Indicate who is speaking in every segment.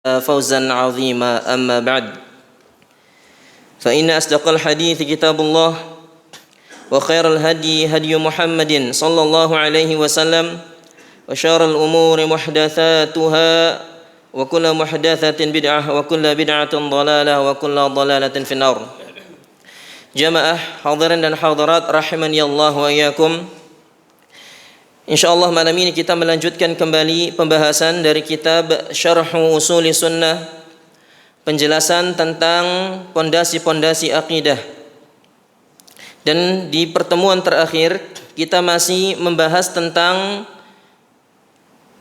Speaker 1: فوزا عظيما أما بعد فإن أصدق الحديث كتاب الله وخير الهدي هدي محمد صلى الله عليه وسلم وشر الأمور محدثاتها وكل محدثة بدعة وكل بدعة ضلالة وكل ضلالة في النار. Jamaah hadirin dan hadirat rahimani Allah wa iyyakum. Insyaallah malam ini kita melanjutkan kembali pembahasan dari kitab Syarh Usuli Sunnah, penjelasan tentang pondasi-pondasi akidah. Dan di pertemuan terakhir kita masih membahas tentang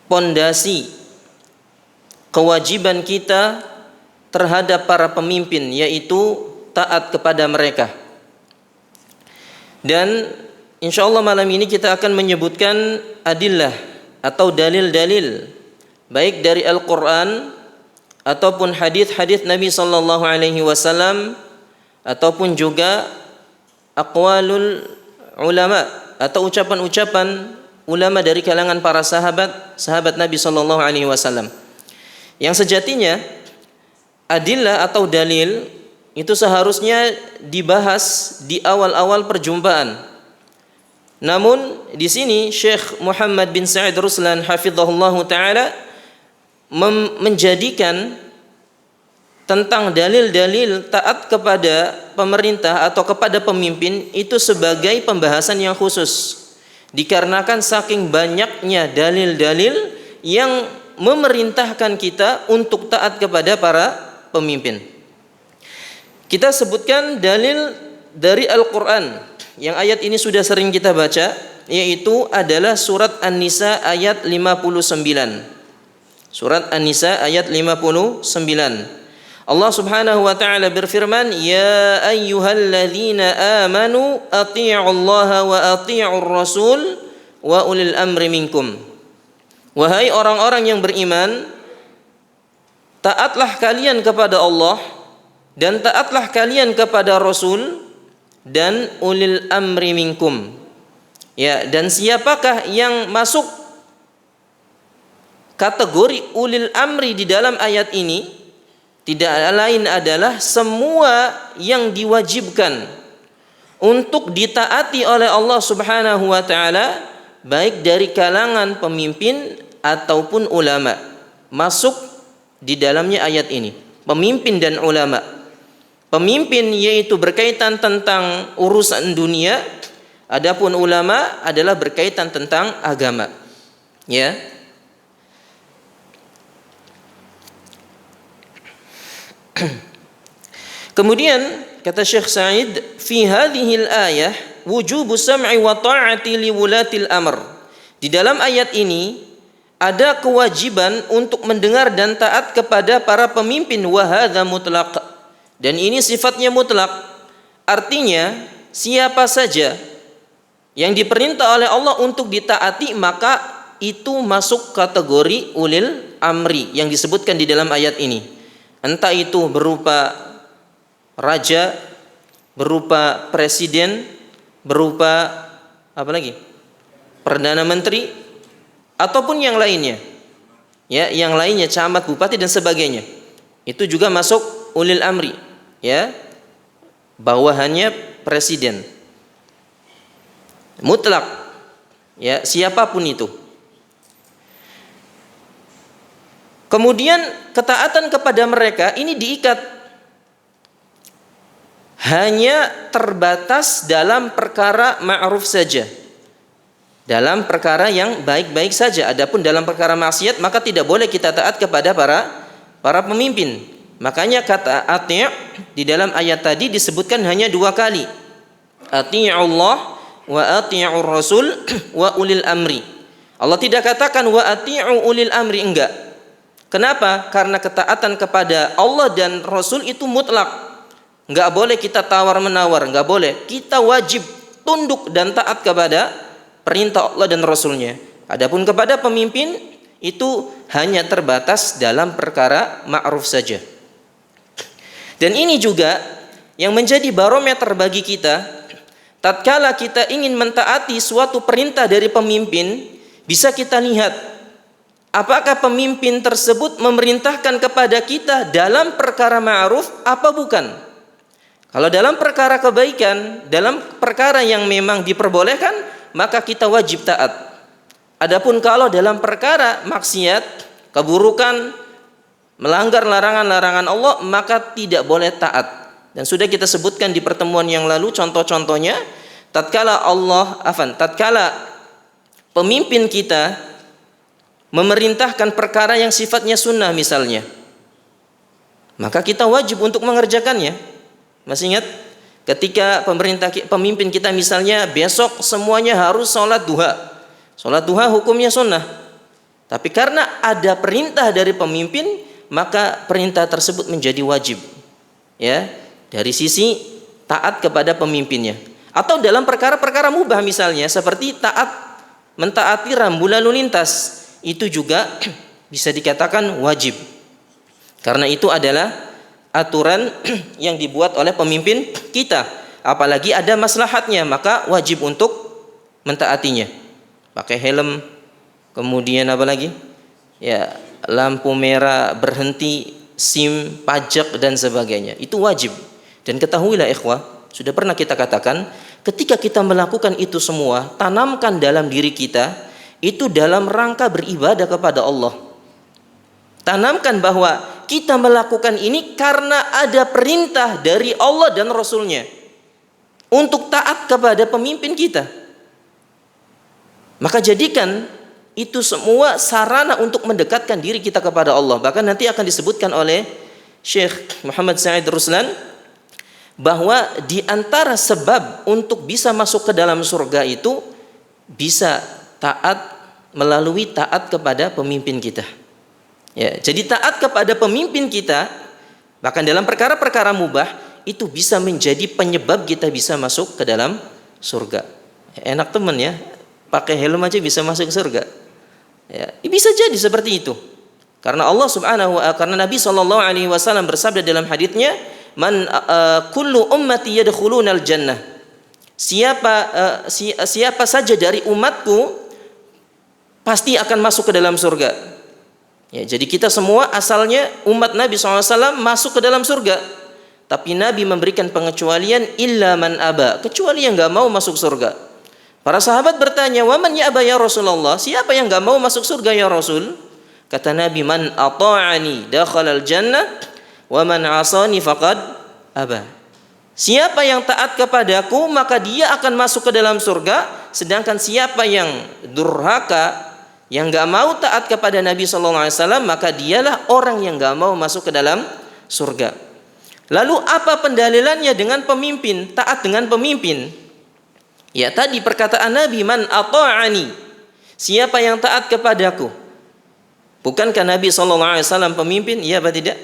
Speaker 1: pondasi kewajiban kita terhadap para pemimpin, yaitu taat kepada mereka. Dan insyaallah malam ini kita akan menyebutkan adillah atau dalil-dalil baik dari Al-Quran ataupun hadis-hadis Nabi sallallahu alaihi wasallam ataupun juga aqwalul ulama atau ucapan-ucapan ulama dari kalangan para sahabat Nabi sallallahu alaihi wasallam. Yang sejatinya adillah atau dalil itu seharusnya dibahas di awal-awal perjumpaan. Namun di sini Syekh Muhammad bin Sa'id Ruslan hafizahullah taala menjadikan tentang dalil-dalil taat kepada pemerintah atau kepada pemimpin itu sebagai pembahasan yang khusus. Dikarenakan saking banyaknya dalil-dalil yang memerintahkan kita untuk taat kepada para pemimpin. Kita sebutkan dalil dari Al-Quran yang ayat ini sudah sering kita baca, yaitu adalah surat An-Nisa ayat 59. Surat An-Nisa ayat 59. Allah Subhanahu wa taala berfirman, "Ya ayyuhalladzina amanu athi'ullaha wa athi'ur rasul wa ulil amri minkum." Wahai orang-orang yang beriman, taatlah kalian kepada Allah dan taatlah kalian kepada Rasul dan ulil amri minkum. Ya, dan siapakah yang masuk kategori ulil amri di dalam ayat ini? Tidak lain adalah semua yang diwajibkan untuk ditaati oleh Allah Subhanahu wa taala, baik dari kalangan pemimpin ataupun ulama. Masuk di dalamnya ayat ini, pemimpin dan ulama. Pemimpin yaitu berkaitan tentang urusan dunia, adapun ulama adalah berkaitan tentang agama. Ya. Kemudian kata Syekh Sa'id, fi hadhihi al-ayah wujubu sam'i wa ta'ati li wulatil amr. Di dalam ayat ini ada kewajiban untuk mendengar dan taat kepada para pemimpin, wa hadza mutlaq. Dan ini sifatnya mutlak. Artinya siapa saja yang diperintah oleh Allah untuk ditaati, maka itu masuk kategori ulil amri yang disebutkan di dalam ayat ini. Entah itu berupa raja, berupa presiden, berupa apa lagi? Perdana menteri ataupun yang lainnya. Ya, yang lainnya camat, bupati dan sebagainya. Itu juga masuk ulil amri. Ya, bawahannya presiden mutlak, ya, siapapun itu. Kemudian ketaatan kepada mereka ini diikat, hanya terbatas dalam perkara ma'ruf saja, dalam perkara yang baik-baik saja. Adapun dalam perkara maksiat maka tidak boleh kita taat kepada para pemimpin. Makanya kata ati' di dalam ayat tadi disebutkan hanya 2 kali. Ati'ullah wa ati'ur rasul wa ulil amri. Allah tidak katakan wa ati'u ulil amri, enggak. Kenapa? Karena ketaatan kepada Allah dan Rasul itu mutlak. Enggak boleh kita tawar-menawar, enggak boleh. Kita wajib tunduk dan taat kepada perintah Allah dan Rasulnya. Adapun kepada pemimpin itu hanya terbatas dalam perkara ma'ruf saja. Dan ini juga yang menjadi barometer bagi kita tatkala kita ingin mentaati suatu perintah dari pemimpin, bisa kita lihat apakah pemimpin tersebut memerintahkan kepada kita dalam perkara ma'ruf apa bukan? Kalau dalam perkara kebaikan, dalam perkara yang memang diperbolehkan, maka kita wajib taat. Adapun kalau dalam perkara maksiat, keburukan, melanggar larangan-larangan Allah, maka tidak boleh taat. Dan sudah kita sebutkan di pertemuan yang lalu contoh-contohnya, tatkala pemimpin kita memerintahkan perkara yang sifatnya sunnah misalnya, maka kita wajib untuk mengerjakannya. Masih ingat ketika pemimpin kita misalnya besok semuanya harus sholat duha. Sholat duha hukumnya sunnah, tapi karena ada perintah dari pemimpin, maka perintah tersebut menjadi wajib, ya, dari sisi taat kepada pemimpinnya. Atau dalam perkara-perkara mubah misalnya seperti mentaati rambu lalu lintas, itu juga bisa dikatakan wajib, karena itu adalah aturan yang dibuat oleh pemimpin kita. Apalagi ada maslahatnya, maka wajib untuk mentaatinya. Pakai helm, kemudian apa lagi? Ya, lampu merah, berhenti, SIM, pajak dan sebagainya. Itu wajib. Dan ketahuilah ikhwah, sudah pernah kita katakan, ketika kita melakukan itu semua, tanamkan dalam diri kita itu dalam rangka beribadah kepada Allah. Tanamkan bahwa kita melakukan ini karena ada perintah dari Allah dan Rasulnya untuk taat kepada pemimpin kita. Maka jadikan itu semua sarana untuk mendekatkan diri kita kepada Allah. Bahkan nanti akan disebutkan oleh Syekh Muhammad Sa'id Ruslan bahwa di antara sebab untuk bisa masuk ke dalam surga itu bisa taat melalui taat kepada pemimpin kita. Ya, jadi taat kepada pemimpin kita, bahkan dalam perkara-perkara mubah, itu bisa menjadi penyebab kita bisa masuk ke dalam surga. Enak teman ya, pakai helm aja bisa masuk ke surga. Ya, bisa jadi seperti itu. Karena karena Nabi SAW bersabda dalam haditsnya, kullu ummati yadkhulunal jannah. Siapa saja dari umatku pasti akan masuk ke dalam surga. Ya, jadi kita semua asalnya umat Nabi SAW masuk ke dalam surga. Tapi Nabi memberikan pengecualian, illa man aba, kecuali yang enggak mau masuk surga. Para sahabat bertanya, wa man ya'ba ya Rasulullah? Siapa yang enggak mau masuk surga ya Rasul? Kata Nabi, man ata'ani dakhalal jannah wa man 'asani faqad aba. Siapa yang taat kepadaku maka dia akan masuk ke dalam surga, sedangkan siapa yang durhaka, yang enggak mau taat kepada Nabi SAW, maka dialah orang yang enggak mau masuk ke dalam surga. Lalu apa pendalilannya dengan pemimpin, taat dengan pemimpin? Ya tadi perkataan Nabi, man ata'ani, siapa yang taat kepadaku. Bukankah Nabi SAW pemimpin? Iya atau tidak?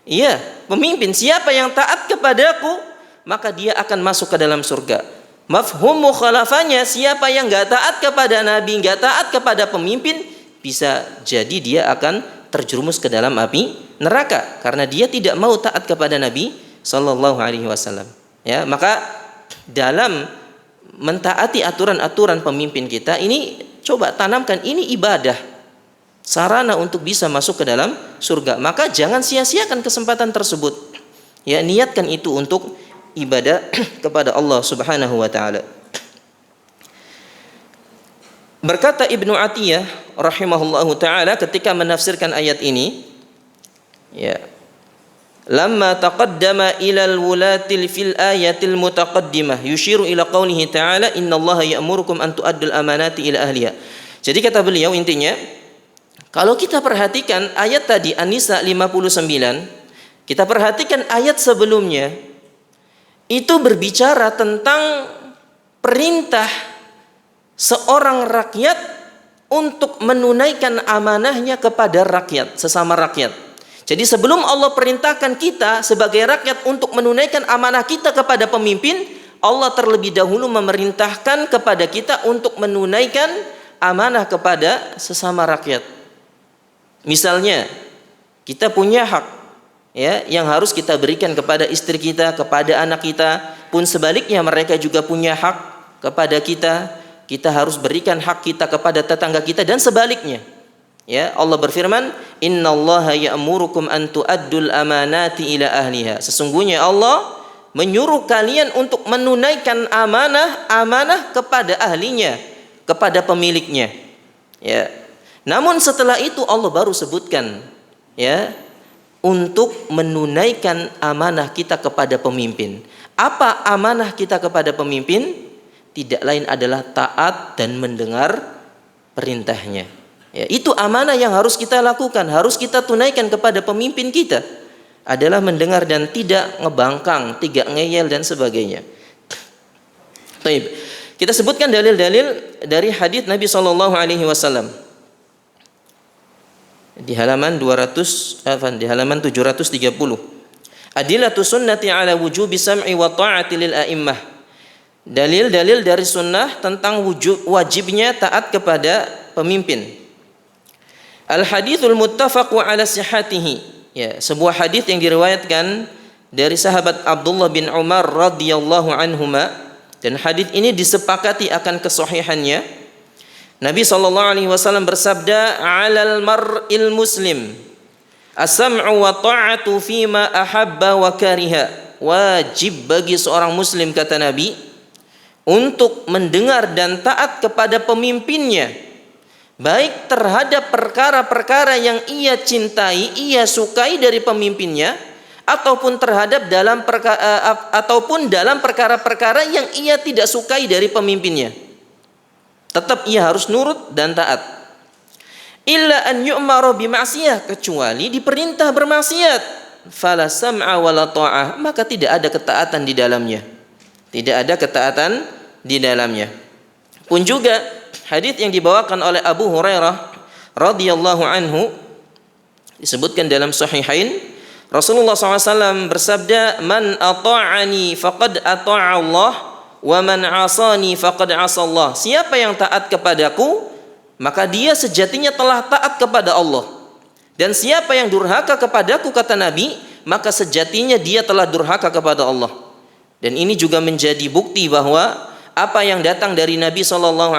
Speaker 1: Iya, pemimpin. Siapa yang taat kepadaku, maka dia akan masuk ke dalam surga. Mafhum mukhalafahnya, siapa yang enggak taat kepada Nabi, enggak taat kepada pemimpin, bisa jadi dia akan terjerumus ke dalam api neraka karena dia tidak mau taat kepada Nabi sallallahu alaihi wasallam. Ya, maka dalam mentaati aturan-aturan pemimpin kita ini, coba tanamkan ini ibadah, sarana untuk bisa masuk ke dalam surga. Maka jangan sia-siakan kesempatan tersebut. Ya, niatkan itu untuk ibadah kepada Allah Subhanahu wa taala. Berkata Ibnu Atiyah rahimahullahu taala ketika menafsirkan ayat ini, ya, lamma taqaddama ila al-wulatil fil ayatil mutaqaddimah yushiru ila qaulihi ta'ala innallaha ya'murukum an tu'addul amanati ila ahliha. Jadi kata beliau intinya, kalau kita perhatikan ayat tadi An-Nisa 59, kita perhatikan ayat sebelumnya, itu berbicara tentang perintah seorang rakyat untuk menunaikan amanahnya kepada rakyat, sesama rakyat. Jadi sebelum Allah perintahkan kita sebagai rakyat untuk menunaikan amanah kita kepada pemimpin, Allah terlebih dahulu memerintahkan kepada kita untuk menunaikan amanah kepada sesama rakyat. Misalnya, kita punya hak, ya, yang harus kita berikan kepada istri kita, kepada anak kita, pun sebaliknya mereka juga punya hak kepada kita. Kita harus berikan hak kita kepada tetangga kita dan sebaliknya. Ya, Allah berfirman, "Innallaha ya'murukum an tu'addul amanati ila ahliha." Sesungguhnya Allah menyuruh kalian untuk menunaikan amanah kepada ahlinya, kepada pemiliknya. Ya. Namun setelah itu Allah baru sebutkan, ya, untuk menunaikan amanah kita kepada pemimpin. Apa amanah kita kepada pemimpin? Tidak lain adalah taat dan mendengar perintahnya. Ya, itu amanah yang harus kita lakukan, harus kita tunaikan kepada pemimpin kita. Adalah mendengar dan tidak ngebangkang, tidak ngeyel dan sebagainya. Baik. Kita sebutkan dalil-dalil dari hadis Nabi SAW di halaman 730. Adillatu sunnati ala wujubi sam'i wa ta'ati lil a'immah. Dalil-dalil dari sunnah tentang wajibnya taat kepada pemimpin. Al hadithul muttafaqu ala sihhatihi. Ya, sebuah hadis yang diriwayatkan dari sahabat Abdullah bin Umar radhiyallahu anhuma, dan hadis ini disepakati akan kesahihannya. Nabi SAW bersabda, "'Alal mar'il muslim as-sam'u wa ta'atu fima ahabba wa kariha." Wajib bagi seorang muslim, kata Nabi, untuk mendengar dan taat kepada pemimpinnya, baik terhadap perkara-perkara yang ia cintai, ia sukai dari pemimpinnya, ataupun dalam perkara-perkara yang ia tidak sukai dari pemimpinnya. Tetap ia harus nurut dan taat. Illa an yu'mara bima'siyah, kecuali diperintah bermaksiat, fala sam'a wala ta'ah, maka tidak ada ketaatan di dalamnya. Tidak ada ketaatan di dalamnya. Pun juga hadis yang dibawakan oleh Abu Hurairah radhiyallahu anhu disebutkan dalam Sahihain, Rasulullah SAW bersabda, "Man ata'ani faqad ata'a Allah, wa man 'asani faqad 'asa Allah." Siapa yang taat kepadaku, maka dia sejatinya telah taat kepada Allah. Dan siapa yang durhaka kepadaku, kata Nabi, maka sejatinya dia telah durhaka kepada Allah. Dan ini juga menjadi bukti bahwa apa yang datang dari Nabi SAW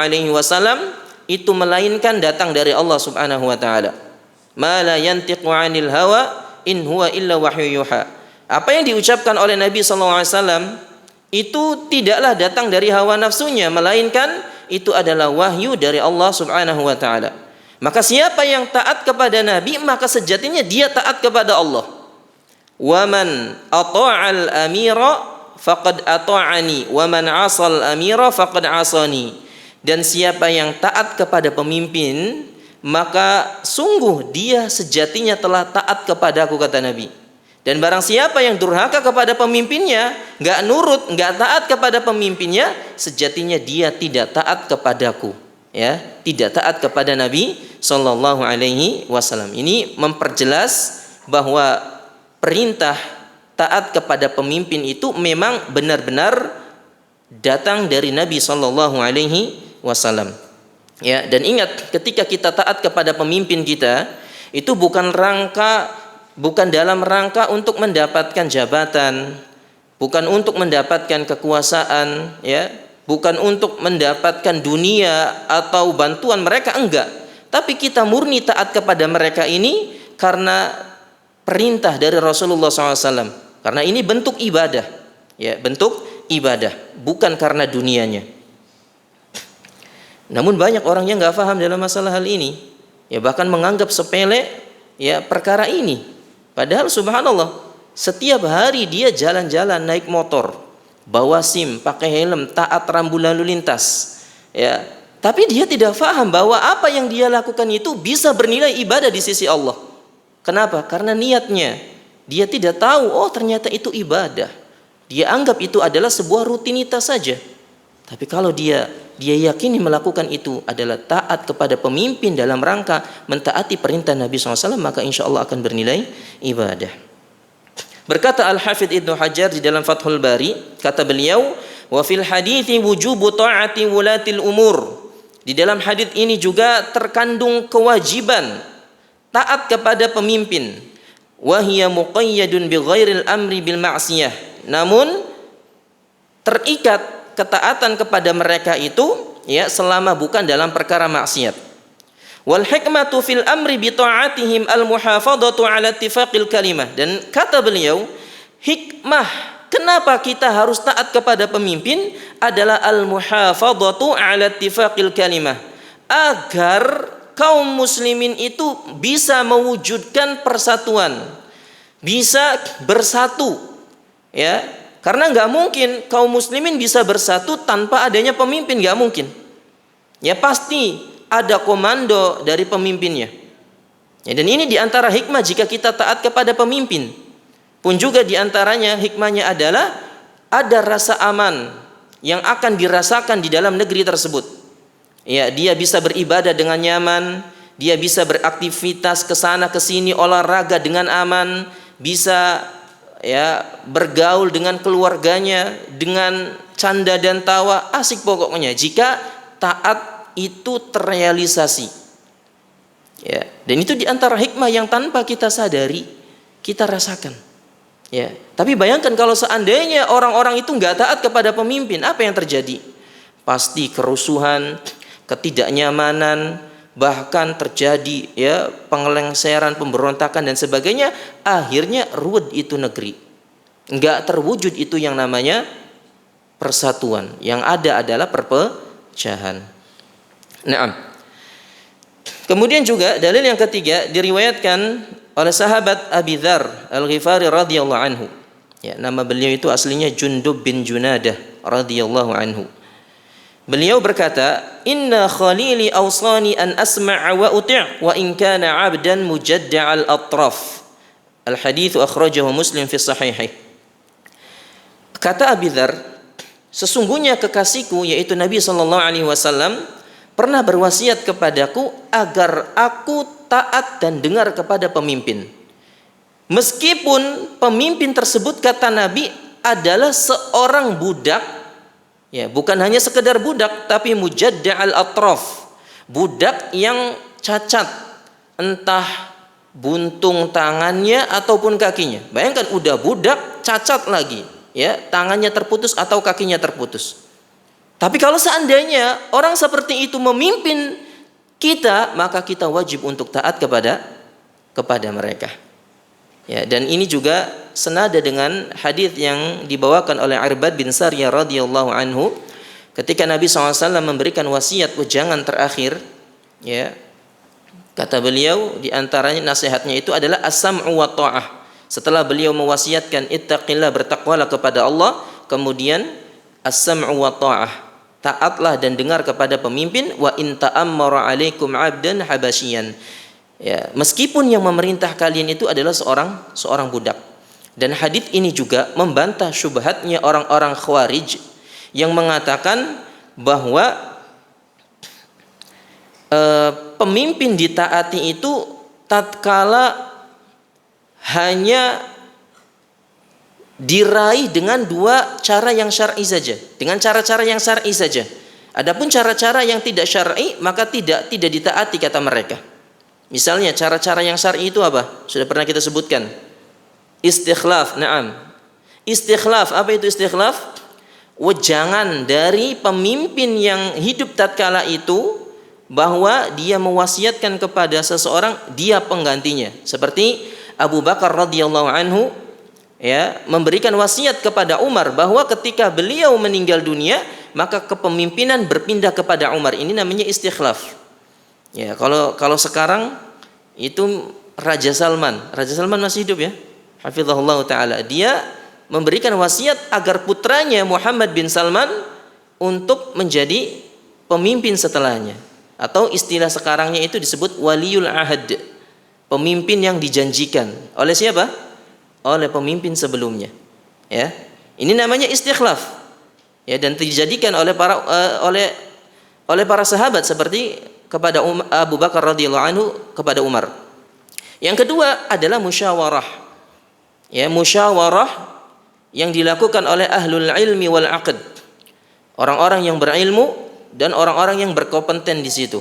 Speaker 1: itu melainkan datang dari Allah Subhanahu wa taala. Ma la yantiqu 'anil hawa in huwa illa wahyu yuha. Apa yang diucapkan oleh Nabi SAW itu tidaklah datang dari hawa nafsunya, melainkan itu adalah wahyu dari Allah Subhanahu wa taala. Maka siapa yang taat kepada Nabi, maka sejatinya dia taat kepada Allah. Wa man ata'al amira faqad ata'ani wa man 'asal amira faqad 'asani. Dan siapa yang taat kepada pemimpin, maka sungguh dia sejatinya telah taat kepadaku, kata Nabi. Dan barang siapa yang durhaka kepada pemimpinnya, enggak nurut, enggak taat kepada pemimpinnya, sejatinya dia tidak taat kepadaku. Ya, tidak taat kepada Nabi sallallahu alaihi wasallam. Ini memperjelas bahwa perintah taat kepada pemimpin itu memang benar-benar datang dari Nabi sallallahu alaihi wasallam. Ya, dan ingat, ketika kita taat kepada pemimpin kita, itu bukan dalam rangka untuk mendapatkan jabatan, bukan untuk mendapatkan kekuasaan, ya, bukan untuk mendapatkan dunia atau bantuan mereka, enggak. Tapi kita murni taat kepada mereka ini karena perintah dari Rasulullah SAW. Karena ini bentuk ibadah, ya, bentuk ibadah, bukan karena dunianya. Namun banyak orang yang nggak paham dalam masalah hal ini, ya, bahkan menganggap sepele, ya, perkara ini. Padahal subhanallah, setiap hari dia jalan-jalan naik motor, bawa SIM, pakai helm, taat rambu lalu lintas, ya. Tapi dia tidak paham bahwa apa yang dia lakukan itu bisa bernilai ibadah di sisi Allah. Kenapa? Karena niatnya. Dia tidak tahu, oh ternyata itu ibadah. Dia anggap itu adalah sebuah rutinitas saja. Tapi kalau dia yakini melakukan itu adalah taat kepada pemimpin dalam rangka mentaati perintah Nabi SAW, maka insya Allah akan bernilai ibadah. Berkata Al-Hafidh Ibnu Hajar di dalam Fathul Bari, kata beliau, wa fil hadithi wujubu ta'ati wulatil umur. Di dalam hadits ini juga terkandung kewajiban taat kepada pemimpin. Wa hiya muqayyadun bi ghairil amri bil ma'siyah. Namun terikat ketaatan kepada mereka itu, ya, selama bukan dalam perkara maksiat. Wal hikmatu fil amri bi ta'atihim al muhafadhatu ala ittifaqil kalimah. Dan kata beliau, hikmah kenapa kita harus taat kepada pemimpin adalah al muhafadhatu ala ittifaqil kalimah, agar kaum muslimin itu bisa mewujudkan persatuan, bisa bersatu, ya. Karena nggak mungkin kaum muslimin bisa bersatu tanpa adanya pemimpin, nggak mungkin. Ya pasti ada komando dari pemimpinnya. Ya, dan ini diantara hikmah jika kita taat kepada pemimpin. Pun juga diantaranya hikmahnya adalah ada rasa aman yang akan dirasakan di dalam negeri tersebut. Ya, dia bisa beribadah dengan nyaman, dia bisa beraktivitas ke sana ke sini olahraga dengan aman, bisa ya bergaul dengan keluarganya dengan canda dan tawa, asik pokoknya jika taat itu terrealisasi. Ya, dan itu diantara hikmah yang tanpa kita sadari kita rasakan. Ya, tapi bayangkan kalau seandainya orang-orang itu nggak taat kepada pemimpin, apa yang terjadi? Pasti kerusuhan, ketidaknyamanan, bahkan terjadi ya pengelengseran, pemberontakan dan sebagainya. Akhirnya ruwet itu negeri. Nggak terwujud itu yang namanya persatuan. Yang ada adalah perpecahan. Naam. Kemudian juga dalil yang ketiga diriwayatkan oleh sahabat Abi Dzar Al-Ghifari radhiyallahu anhu. Ya, nama beliau itu aslinya Jundub bin Junadah radhiyallahu anhu. Beliau berkata, "Inna khalili awsani an asma'a wa uti' wa in kana 'abdan mujadda'al atraf." Al-hadits akhrajahu Muslim fi sahihih. Kata Abi Dzar, sesungguhnya kekasihku yaitu Nabi sallallahu alaihi wasallam pernah berwasiat kepadaku agar aku taat dan dengar kepada pemimpin. Meskipun pemimpin tersebut kata Nabi adalah seorang budak, ya bukan hanya sekedar budak, tapi mujadda'al atraf, budak yang cacat, entah buntung tangannya ataupun kakinya. Bayangkan udah budak cacat lagi, ya tangannya terputus atau kakinya terputus. Tapi kalau seandainya orang seperti itu memimpin kita, maka kita wajib untuk taat kepada mereka. Ya, dan ini juga senada dengan hadis yang dibawakan oleh Irbad bin Sariyah radhiyallahu anhu ketika Nabi SAW memberikan wasiat wejangan terakhir. Ya, kata beliau di antaranya nasihatnya itu adalah as-sam'u wa ta'ah. Setelah beliau mewasiatkan ittaqillah, bertakwalah kepada Allah, kemudian as-sam'u wa ta'ah, taatlah dan dengar kepada pemimpin, wa in ta'ammara 'alaikum 'abdan habasyian. Ya, meskipun yang memerintah kalian itu adalah seorang budak. Dan hadis ini juga membantah syubhatnya orang-orang Khawarij yang mengatakan bahwa pemimpin ditaati itu tatkala hanya diraih dengan dua cara yang syar'i saja, dengan cara-cara yang syar'i saja. Adapun cara-cara yang tidak syar'i maka tidak ditaati kata mereka. Misalnya cara-cara yang syar'i itu apa? Sudah pernah kita sebutkan. Istikhlaf, na'am. Istikhlaf, apa itu istikhlaf? Wejangan dari pemimpin yang hidup tatkala itu bahwa dia mewasiatkan kepada seseorang dia penggantinya. Seperti Abu Bakar radhiyallahu anhu ya memberikan wasiat kepada Umar bahwa ketika beliau meninggal dunia maka kepemimpinan berpindah kepada Umar. Ini namanya istikhlaf. Ya, kalau sekarang itu Raja Salman masih hidup ya, hafizahullah taala. Dia memberikan wasiat agar putranya Muhammad bin Salman untuk menjadi pemimpin setelahnya, atau istilah sekarangnya itu disebut waliyul ahad, pemimpin yang dijanjikan oleh siapa? Oleh pemimpin sebelumnya. Ya, ini namanya istikhlaf. Ya, dan dijadikan oleh para sahabat seperti kepada Abu Bakar radhiyallahu anhu kepada Umar. Yang kedua adalah musyawarah. Ya, musyawarah yang dilakukan oleh ahlul ilmi wal aqd. Orang-orang yang berilmu dan orang-orang yang berkompeten di situ.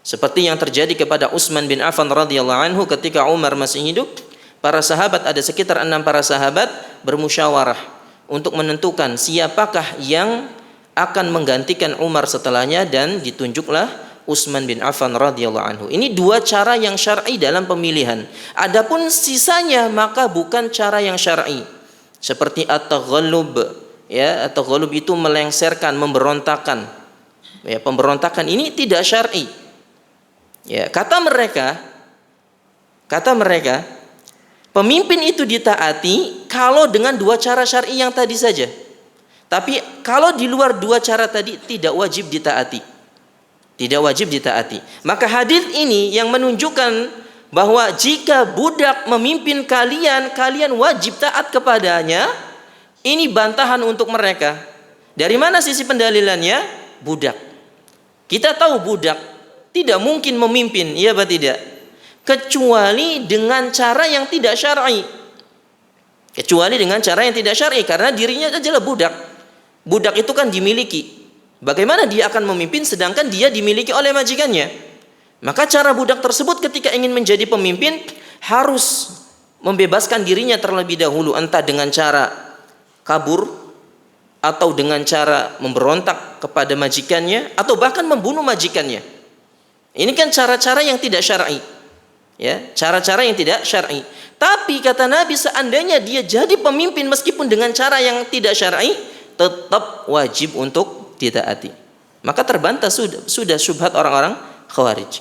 Speaker 1: Seperti yang terjadi kepada Utsman bin Affan radhiyallahu anhu ketika Umar masih hidup. Para sahabat, ada sekitar 6 para sahabat bermusyawarah untuk menentukan siapakah yang akan menggantikan Umar setelahnya, dan ditunjuklah Utsman bin Affan radhiyallahu anhu. Ini dua cara yang syar'i dalam pemilihan. Adapun sisanya maka bukan cara yang syar'i. Seperti at-taghallub, ya, at-taghallub itu melengsarkan, memberontakan. Ya, pemberontakan ini tidak syar'i. Ya, kata mereka, pemimpin itu ditaati kalau dengan dua cara syar'i yang tadi saja. Tapi kalau di luar dua cara tadi tidak wajib ditaati. Tidak wajib ditaati. Maka hadis ini yang menunjukkan bahwa jika budak memimpin kalian, kalian wajib taat kepadanya. Ini bantahan untuk mereka. Dari mana sisi pendalilannya? Budak. Kita tahu budak tidak mungkin memimpin, iya apa tidak? Kecuali dengan cara yang tidak syar'i. Kecuali dengan cara yang tidak syar'i, karena dirinya adalah budak. Budak itu kan dimiliki. Bagaimana dia akan memimpin sedangkan dia dimiliki oleh majikannya? Maka cara budak tersebut ketika ingin menjadi pemimpin harus membebaskan dirinya terlebih dahulu, entah dengan cara kabur atau dengan cara memberontak kepada majikannya atau bahkan membunuh majikannya. Ini kan cara-cara yang tidak syar'i. Ya, cara-cara yang tidak syar'i. Tapi kata Nabi, seandainya dia jadi pemimpin meskipun dengan cara yang tidak syar'i, tetap wajib untuk ditaati. Maka terbantah sudah syubhat orang-orang Khawarij.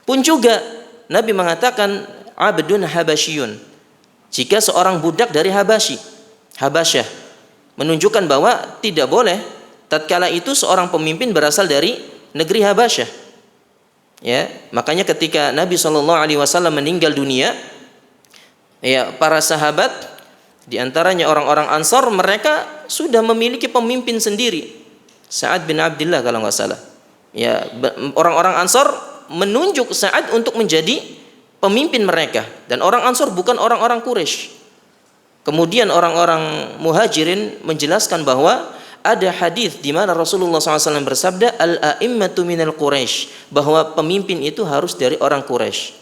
Speaker 1: Pun juga Nabi mengatakan abdun habasyun. Jika seorang budak dari Habasyah, menunjukkan bahwa tidak boleh tatkala itu seorang pemimpin berasal dari negeri Habasyah. Ya, makanya ketika Nabi SAW meninggal dunia, ya, para sahabat di antaranya orang-orang Ansar, mereka sudah memiliki pemimpin sendiri. Sa'ad bin Abdullah kalau nggak salah. Ya, orang-orang Ansar menunjuk Sa'ad untuk menjadi pemimpin mereka, dan orang Ansar bukan orang-orang Quraisy. Kemudian orang-orang Muhajirin menjelaskan bahwa ada hadis di mana Rasulullah SAW bersabda al-a'immatu minal Quraisy, bahwa pemimpin itu harus dari orang Quraisy.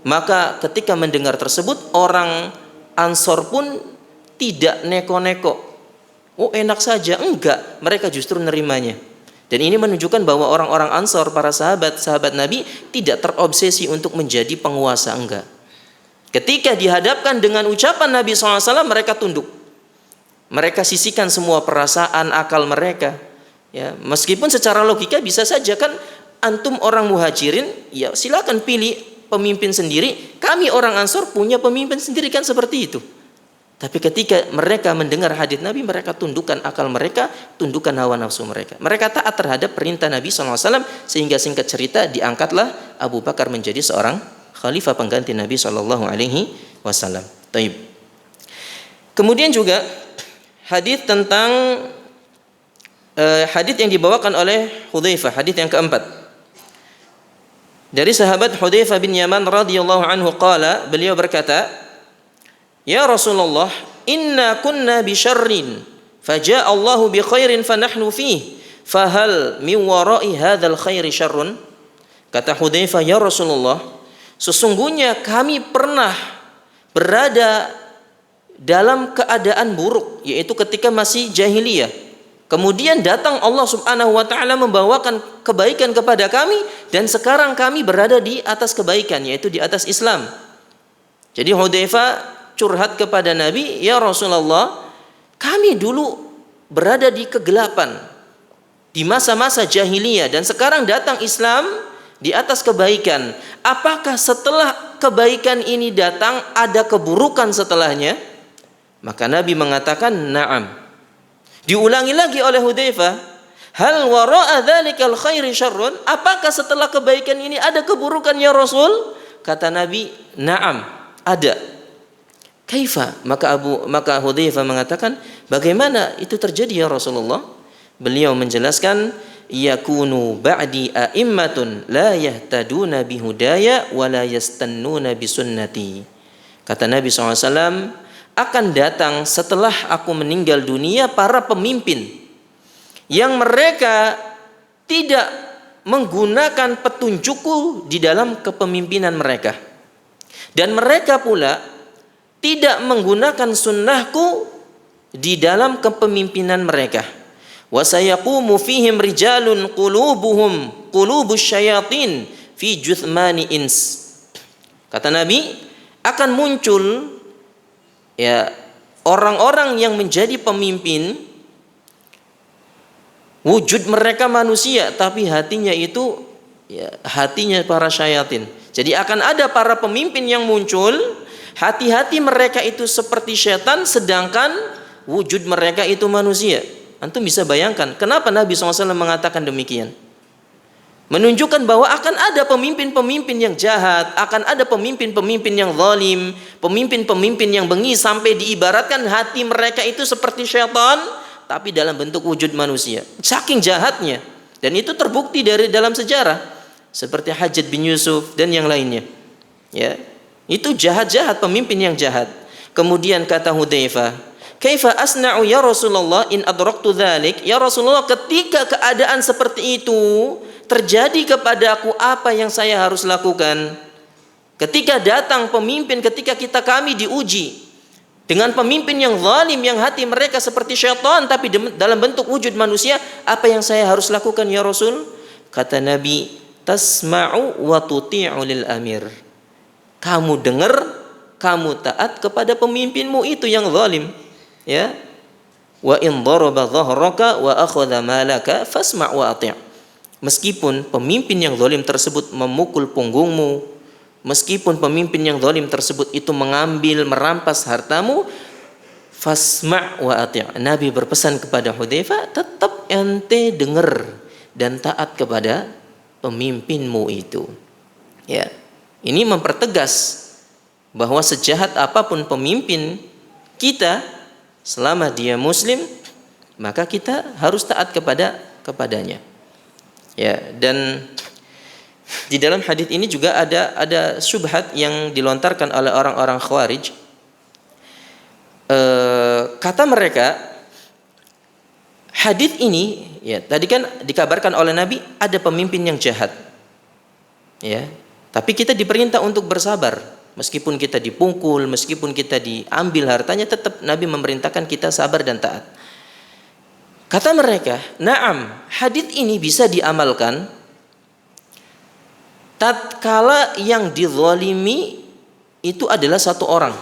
Speaker 1: Maka ketika mendengar tersebut, orang Ansar pun tidak neko-neko. Oh, enak saja, enggak, mereka justru nerimanya. Dan ini menunjukkan bahwa orang-orang Ansar, para sahabat Nabi, tidak terobsesi untuk menjadi penguasa, enggak. Ketika dihadapkan dengan ucapan Nabi SAW, mereka tunduk. Mereka sisihkan semua perasaan, akal mereka. Ya, meskipun secara logika bisa saja kan, antum orang Muhajirin, ya silakan pilih pemimpin sendiri. Kami orang Ansar punya pemimpin sendiri, kan seperti itu. Tapi ketika mereka mendengar hadits Nabi, mereka tundukkan akal mereka, tundukkan hawa nafsu mereka. Mereka taat terhadap perintah Nabi SAW, sehingga singkat cerita diangkatlah Abu Bakar menjadi seorang khalifah pengganti Nabi SAW. Taib. Kemudian juga hadits tentang hadits yang dibawakan oleh Hudzaifah, hadits yang keempat. Dari sahabat Hudzaifah bin Yaman radhiyallahu anhu qala, beliau berkata, ya Rasulullah, inna kunna bi syarrin faja'a Allahu bi khairin fanahnu fihi fahal min wara'i hadzal khairi syarrun. Kata Hudzaifah, ya Rasulullah, sesungguhnya kami pernah berada dalam keadaan buruk, yaitu ketika masih jahiliyah. Kemudian datang Allah Subhanahu wa taala membawakan kebaikan kepada kami, dan sekarang kami berada di atas kebaikan, yaitu di atas Islam. Jadi Hudzaifah curhat kepada Nabi, ya Rasulullah, kami dulu berada di kegelapan, di masa-masa jahiliyah, dan sekarang datang Islam di atas kebaikan. Apakah setelah kebaikan ini datang ada keburukan setelahnya? Maka Nabi mengatakan, na'am. Diulangi lagi oleh Hudzaifah, hal wara'a dzalikal khairi syarrun? Apakah setelah kebaikan ini ada keburukan ya Rasul? Kata Nabi, na'am, ada. Kaifa? Maka Hudzaifah mengatakan, bagaimana itu terjadi ya Rasulullah? Beliau menjelaskan, yakunu ba'di a'immatun la yahtaduna bihudaya wa la yastannuna bisunnati. Kata Nabi SAW, akan datang setelah aku meninggal dunia para pemimpin yang mereka tidak menggunakan petunjukku di dalam kepemimpinan mereka, dan mereka pula tidak menggunakan sunnahku di dalam kepemimpinan mereka. Wa sayaqumu fihim rijalun qulubus syayatin fi juthmani ins. Kata Nabi, akan muncul ya orang-orang yang menjadi pemimpin, wujud mereka manusia tapi hatinya itu ya hatinya para syayatin. Jadi akan ada para pemimpin yang muncul, hati-hati mereka itu seperti syaitan sedangkan wujud mereka itu manusia. Antum bisa bayangkan kenapa Nabi SAW mengatakan demikian? Menunjukkan bahwa akan ada pemimpin-pemimpin yang jahat, akan ada pemimpin-pemimpin yang zalim, pemimpin-pemimpin yang bengis, sampai diibaratkan hati mereka itu seperti syaitan tapi dalam bentuk wujud manusia. Saking jahatnya. Dan itu terbukti dari dalam sejarah. Seperti Hajjaj bin Yusuf dan yang lainnya. Ya. Itu jahat-jahat, pemimpin yang jahat. Kemudian kata Hudzaifah, "Kaifa asna'u ya Rasulullah in adraktu dzalik?" Ya Rasulullah, ketika keadaan seperti itu terjadi kepada aku, apa yang saya harus lakukan? Ketika datang pemimpin, ketika kami diuji dengan pemimpin yang zalim, yang hati mereka seperti syaitan tapi dalam bentuk wujud manusia, apa yang saya harus lakukan ya Rasul? Kata Nabi, tasma'u wa tuti'u lil amir. Kamu dengar, kamu taat kepada pemimpinmu itu yang zalim. Ya. Wa in daraba dhahraka wa akhadha malaka fasma' wa ati'. Meskipun pemimpin yang zalim tersebut memukul punggungmu, meskipun pemimpin yang zalim tersebut itu mengambil, merampas hartamu, fasma' wa ati'. Nabi berpesan kepada Hudzaifah, tetap ente dengar dan taat kepada pemimpinmu itu. Ya. Ini mempertegas bahwa sejahat apapun pemimpin kita, selama dia muslim, maka kita harus taat kepadanya. Ya, dan di dalam hadis ini juga ada syubhat yang dilontarkan oleh orang-orang Khawarij. Kata mereka, hadis ini ya tadi kan dikabarkan oleh Nabi ada pemimpin yang jahat. Ya, tapi kita diperintah untuk bersabar. Meskipun kita dipungkul, meskipun kita diambil hartanya, tetap Nabi memerintahkan kita sabar dan taat. Kata mereka, "Na'am, hadits ini bisa diamalkan tatkala yang dizalimi itu adalah satu orang.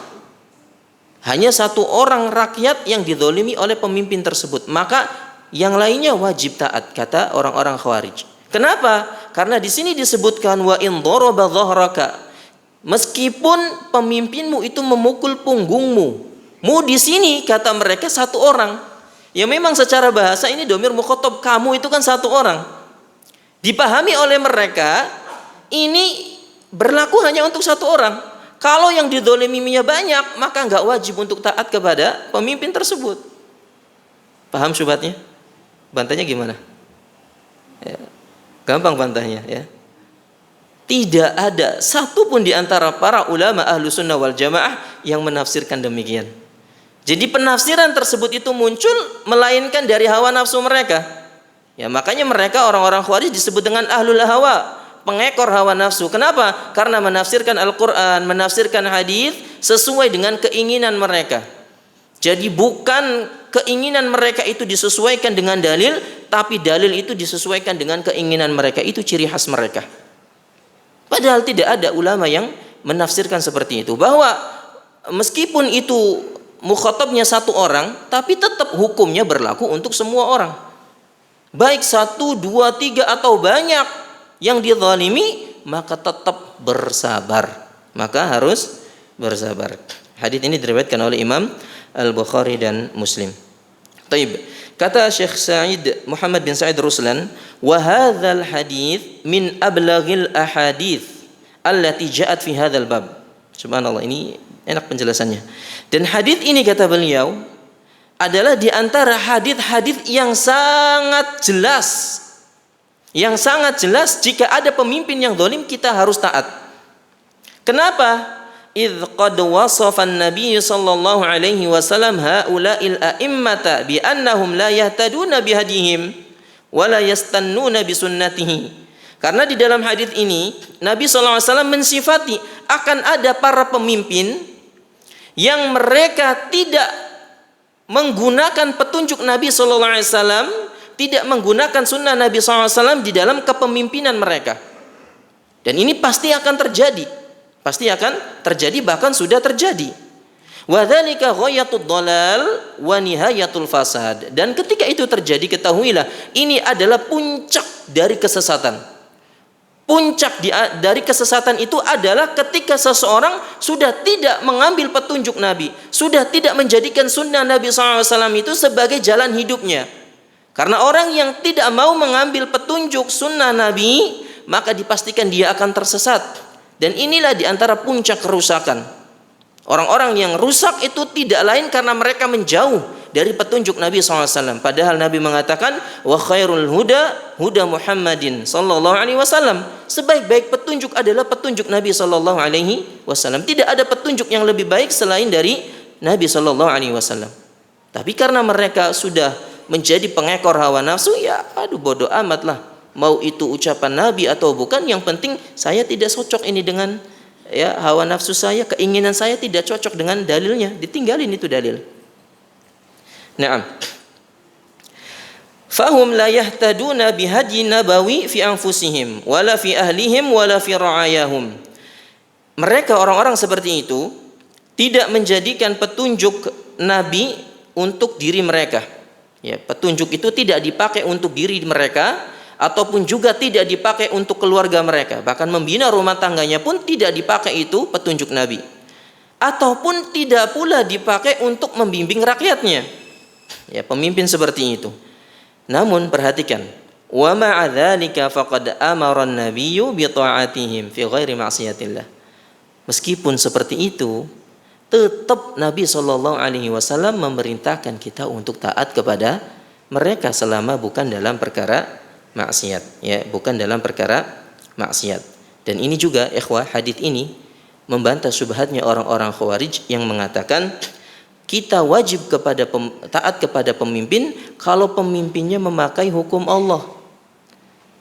Speaker 1: Hanya satu orang rakyat yang dizalimi oleh pemimpin tersebut, maka yang lainnya wajib taat," kata orang-orang Khawarij. Kenapa? Karena di sini disebutkan wa in daraba dhahraka. Meskipun pemimpinmu itu memukul punggungmu. Mu di sini kata mereka satu orang. Ya memang secara bahasa ini dhamir mukhatab, kamu itu kan satu orang. Dipahami oleh mereka ini berlaku hanya untuk satu orang. Kalau yang didoliminya banyak, maka enggak wajib untuk taat kepada pemimpin tersebut. Paham syubhatnya? Bantahnya gimana? Ya. Gampang bantahnya ya. Tidak ada satu pun di antara para ulama ahlu sunnah wal jamaah yang menafsirkan demikian. Jadi penafsiran tersebut itu muncul melainkan dari hawa nafsu mereka. Ya makanya mereka orang-orang Khawarij disebut dengan ahlul hawa, pengekor hawa nafsu. Kenapa? Karena menafsirkan Al-Quran, menafsirkan hadis sesuai dengan keinginan mereka. Jadi bukan keinginan mereka itu disesuaikan dengan dalil, tapi dalil itu disesuaikan dengan keinginan mereka. Itu ciri khas mereka. Padahal tidak ada ulama yang menafsirkan seperti itu, bahwa meskipun itu mukhatabnya satu orang, tapi tetap hukumnya berlaku untuk semua orang. Baik satu, dua, tiga atau banyak yang dizalimi, maka tetap bersabar. Maka harus bersabar. Hadis ini diriwayatkan oleh Imam Al-Bukhari dan Muslim. Taib. Kata Syekh Sa'id Muhammad bin Sa'id Ruslan, wa hadzal hadits min ablaghil ahadits allati ja'at fi hadzal bab. Subhanallah, ini enak penjelasannya. Dan hadis ini kata beliau adalah di antara hadis-hadis yang sangat jelas. Yang sangat jelas jika ada pemimpin yang zalim kita harus taat. Kenapa? إذ قد وصف النبي صلى الله عليه وسلم هؤلاء الأئمة بأنهم لا يهتدون بهديهم ولا يستنون بسنته. Karena di dalam hadis ini Nabi SAW mensifati akan ada para pemimpin yang mereka tidak menggunakan petunjuk Nabi SAW, tidak menggunakan sunnah Nabi SAW di dalam kepemimpinan mereka. Dan ini pasti akan terjadi. Pasti akan terjadi, bahkan sudah terjadi. Wa dzalika ghayatud dhalal wa nihayatul fasad. Dan ketika itu terjadi, ketahuilah ini adalah puncak dari kesesatan. Puncak dari kesesatan itu adalah ketika seseorang sudah tidak mengambil petunjuk Nabi, sudah tidak menjadikan sunnah Nabi SAW itu sebagai jalan hidupnya. Karena orang yang tidak mau mengambil petunjuk sunnah Nabi, maka dipastikan dia akan tersesat. Dan inilah diantara puncak kerusakan. Orang-orang yang rusak itu tidak lain karena mereka menjauh dari petunjuk Nabi SAW. Padahal Nabi mengatakan, wa khairul huda huda Muhammadin sallallahu alaihi wasallam. Sebaik-baik petunjuk adalah petunjuk Nabi sallallahu alaihi wasallam. Tidak ada petunjuk yang lebih baik selain dari Nabi sallallahu alaihi wasallam. Tapi karena mereka sudah menjadi pengekor hawa nafsu, ya aduh bodoh amat lah. Mau itu ucapan Nabi atau bukan, yang penting saya tidak cocok ini dengan ya hawa nafsu saya, keinginan saya tidak cocok dengan dalilnya, ditinggalin itu dalil. Naam. Fahum la yahtaduna bihadyi nabawi fi anfusihim wala fi ahlihim wala fi ra'ayahum. Mereka orang-orang seperti itu tidak menjadikan petunjuk Nabi untuk diri mereka. Ya, petunjuk itu tidak dipakai untuk diri mereka, ataupun juga tidak dipakai untuk keluarga mereka. Bahkan membina rumah tangganya pun tidak dipakai itu petunjuk Nabi. Ataupun tidak pula dipakai untuk membimbing rakyatnya. Ya, pemimpin seperti itu. Namun perhatikan, wa ma'a dzalika faqad amara an-nabiyyu bi ta'atihim fi ghairi ma'siyatillah. Meskipun seperti itu, tetap Nabi sallallahu alaihi wasallam memerintahkan kita untuk taat kepada mereka selama bukan dalam perkara maksiat, ya, bukan dalam perkara maksiat. Dan ini juga ikhwah, hadits ini membantah syubhatnya orang-orang Khawarij yang mengatakan kita wajib taat kepada pemimpin kalau pemimpinnya memakai hukum Allah.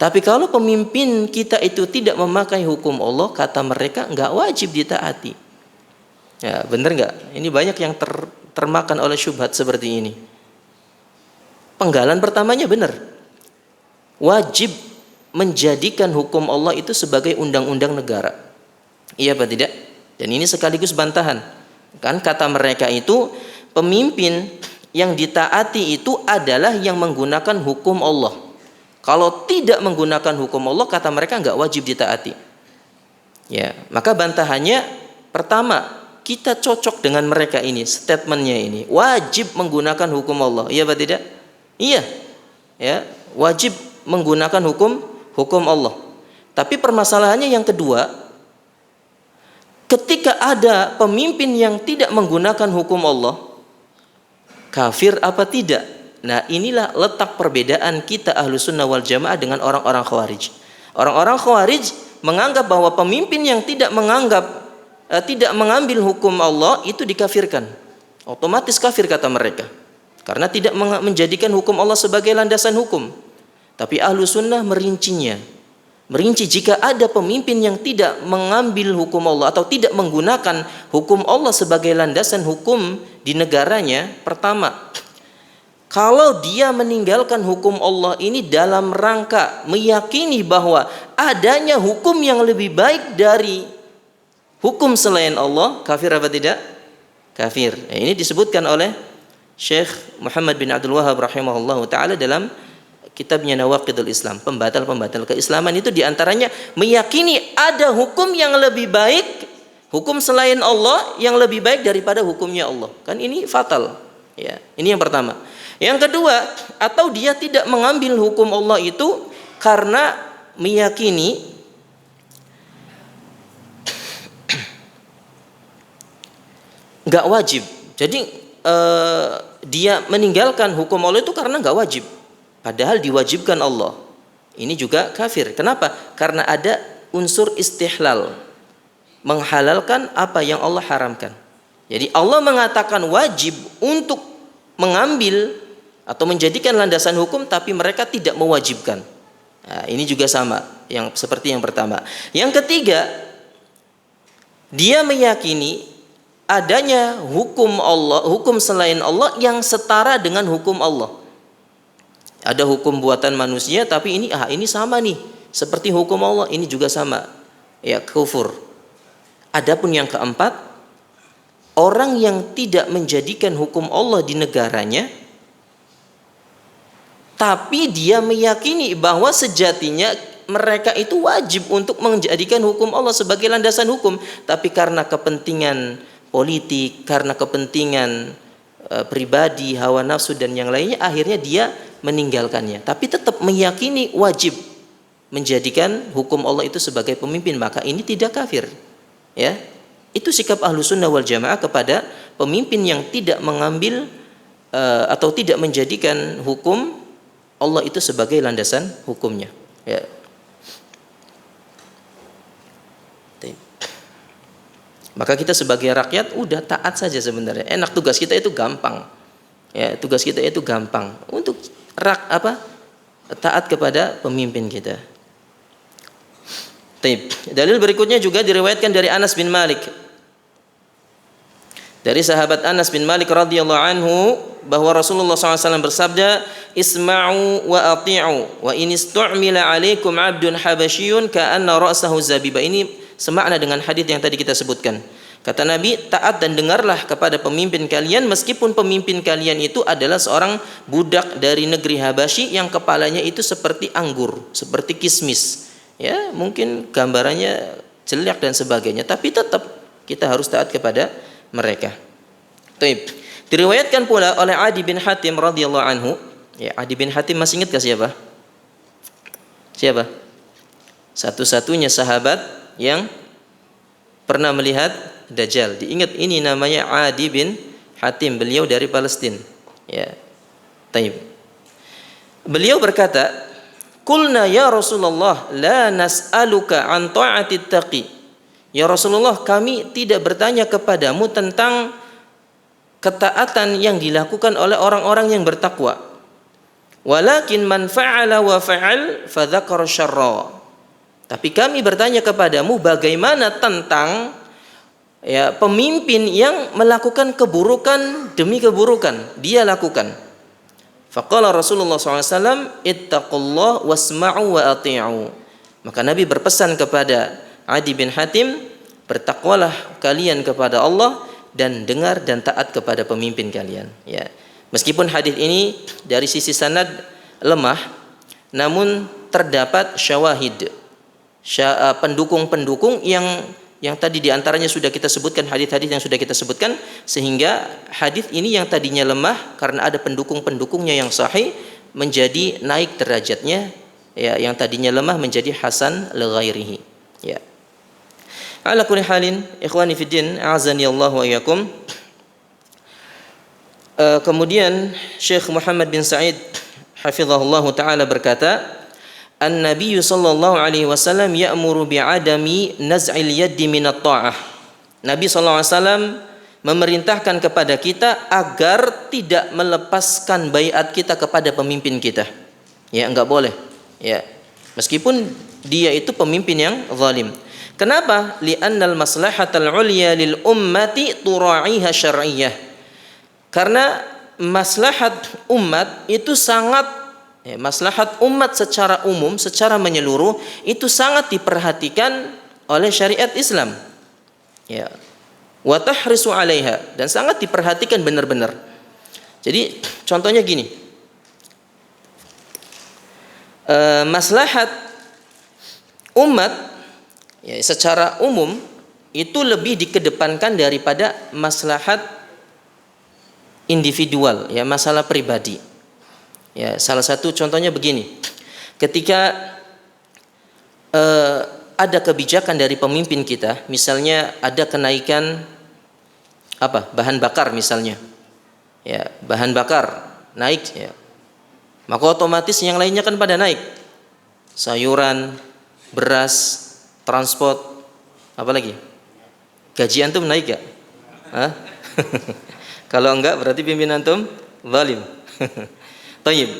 Speaker 1: Tapi kalau pemimpin kita itu tidak memakai hukum Allah, kata mereka enggak wajib ditaati. Ya, benar enggak? Ini banyak yang termakan oleh syubhat seperti ini. Penggalan pertamanya benar. Wajib menjadikan hukum Allah itu sebagai undang-undang negara. Iya apa tidak? Dan ini sekaligus bantahan. Kan kata mereka itu, pemimpin yang ditaati itu adalah yang menggunakan hukum Allah. Kalau tidak menggunakan hukum Allah, kata mereka enggak wajib ditaati. Ya, maka bantahannya pertama, kita cocok dengan mereka ini, statementnya ini, wajib menggunakan hukum Allah. Iya apa tidak? Iya. Ya, wajib menggunakan hukum Allah. Tapi permasalahannya yang kedua, ketika ada pemimpin yang tidak menggunakan hukum Allah, kafir apa tidak? Nah, inilah letak perbedaan kita Ahlussunnah wal Jamaah dengan orang-orang Khawarij. Orang-orang Khawarij menganggap bahwa pemimpin yang tidak mengambil hukum Allah itu dikafirkan. Otomatis kafir kata mereka. Karena tidak menjadikan hukum Allah sebagai landasan hukum. Tapi Ahlussunnah merinci jika ada pemimpin yang tidak mengambil hukum Allah atau tidak menggunakan hukum Allah sebagai landasan hukum di negaranya. Pertama, kalau dia meninggalkan hukum Allah ini dalam rangka meyakini bahwa adanya hukum yang lebih baik dari hukum selain Allah, kafir apa tidak? Kafir. Ini disebutkan oleh Syekh Muhammad bin Abdul Wahhab rahimahullahu taala dalam kitabnya Nawaqidul Islam, pembatal-pembatal keislaman. Itu diantaranya meyakini ada hukum yang lebih baik, hukum selain Allah yang lebih baik daripada hukumnya Allah. Kan ini fatal. Ya, ini yang pertama. Yang kedua, atau dia tidak mengambil hukum Allah itu karena meyakini nggak wajib. Jadi dia meninggalkan hukum Allah itu karena nggak wajib. Padahal diwajibkan Allah. Ini juga kafir. Kenapa? Karena ada unsur istihlal, menghalalkan apa yang Allah haramkan. Jadi Allah mengatakan wajib untuk mengambil atau menjadikan landasan hukum, tapi mereka tidak mewajibkan. Nah, ini juga sama, yang seperti yang pertama. Yang ketiga, dia meyakini adanya hukum Allah, hukum selain Allah yang setara dengan hukum Allah. Ada hukum buatan manusia, tapi ini sama nih, seperti hukum Allah, ini juga sama. Ya, kufur. Adapun yang keempat, orang yang tidak menjadikan hukum Allah di negaranya, tapi dia meyakini bahwa sejatinya mereka itu wajib untuk menjadikan hukum Allah sebagai landasan hukum, tapi karena kepentingan politik, karena kepentingan pribadi, hawa nafsu dan yang lainnya, akhirnya dia meninggalkannya, tapi tetap meyakini wajib menjadikan hukum Allah itu sebagai pemimpin, maka ini tidak kafir. Ya, itu sikap ahlu sunnah wal jamaah kepada pemimpin yang tidak mengambil atau tidak menjadikan hukum Allah itu sebagai landasan hukumnya. Ya. Maka kita sebagai rakyat udah taat saja sebenarnya. Enak, tugas kita itu gampang. Ya, tugas kita itu gampang untuk taat kepada pemimpin kita. Dalil berikutnya juga diriwayatkan dari Anas bin Malik. Dari sahabat Anas bin Malik radhiyallahu anhu bahwa Rasulullah SAW bersabda, "Isma'u wa ati'u wa in istu'mila 'alaikum 'abdun habasyiyun ka'anna ra'sahu zabiba." Ini semakna dengan hadis yang tadi kita sebutkan. Kata Nabi, taat dan dengarlah kepada pemimpin kalian meskipun pemimpin kalian itu adalah seorang budak dari negeri Habasyi yang kepalanya itu seperti anggur, seperti kismis. Ya, mungkin gambarannya jelek dan sebagainya, tapi tetap kita harus taat kepada mereka. Taib. Diriwayatkan pula oleh Adi bin Hatim radhiyallahu anhu. Ya, Adi bin Hatim masih ingat ke siapa? Siapa? Satu-satunya sahabat yang pernah melihat Dajjal. Diingat, ini namanya Adi bin Hatim, beliau dari Palestina. Ya. Taib. Beliau berkata, "Qulna ya Rasulullah, la nas'aluka an ta'atit taqi." Ya Rasulullah, kami tidak bertanya kepadamu tentang ketaatan yang dilakukan oleh orang-orang yang bertakwa. Walakin man fa'ala wa fa'al fa dzakara syarra. Tapi kami bertanya kepadamu bagaimana tentang pemimpin yang melakukan keburukan demi keburukan dia lakukan. Faqala Rasulullah SAW, ittaqullah wasma'u wa ati'u. Maka Nabi berpesan kepada Adi bin Hatim, bertakwalah kalian kepada Allah dan dengar dan taat kepada pemimpin kalian. Ya. Meskipun hadis ini dari sisi sanad lemah, namun terdapat syawahid, pendukung-pendukung yang tadi diantaranya sudah kita sebutkan, hadis-hadis yang sudah kita sebutkan, sehingga hadis ini yang tadinya lemah karena ada pendukung-pendukungnya yang sahih menjadi naik derajatnya, ya, yang tadinya lemah menjadi hasan li ghairihi. Ya. Ala kulli halin, ikhwani fiddin, a'azani Allah wa iyyakum. Kemudian Syekh Muhammad bin Sa'id hafizahullah taala berkata, An-Nabi sallallahu alaihi wasallam ya'muru bi'adami naz'il yaddi minat ta'ah. Nabi sallallahu alaihi wasallam memerintahkan kepada kita agar tidak melepaskan baiat kita kepada pemimpin kita. Ya, enggak boleh. Ya. Meskipun dia itu pemimpin yang zalim. Kenapa? Li'annal maslahatal 'ulya lil ummati tura'iha syar'iyyah. Karena maslahat umat itu sangat maslahat umat secara umum, secara menyeluruh itu sangat diperhatikan oleh syariat Islam. Ya. Wa tahrisu 'alaiha, dan sangat diperhatikan benar-benar. Jadi contohnya gini. Maslahat umat ya, secara umum itu lebih dikedepankan daripada maslahat individual, ya, masalah pribadi. Ya, salah satu contohnya begini. Ketika ada kebijakan dari pemimpin kita, misalnya ada kenaikan bahan bakar misalnya. Ya, bahan bakar naik, ya. Maka otomatis yang lainnya kan pada naik. Sayuran, beras, transport, apalagi? Gaji antum naik gak? Kalau enggak berarti pimpinan antum zalim. Tayyib.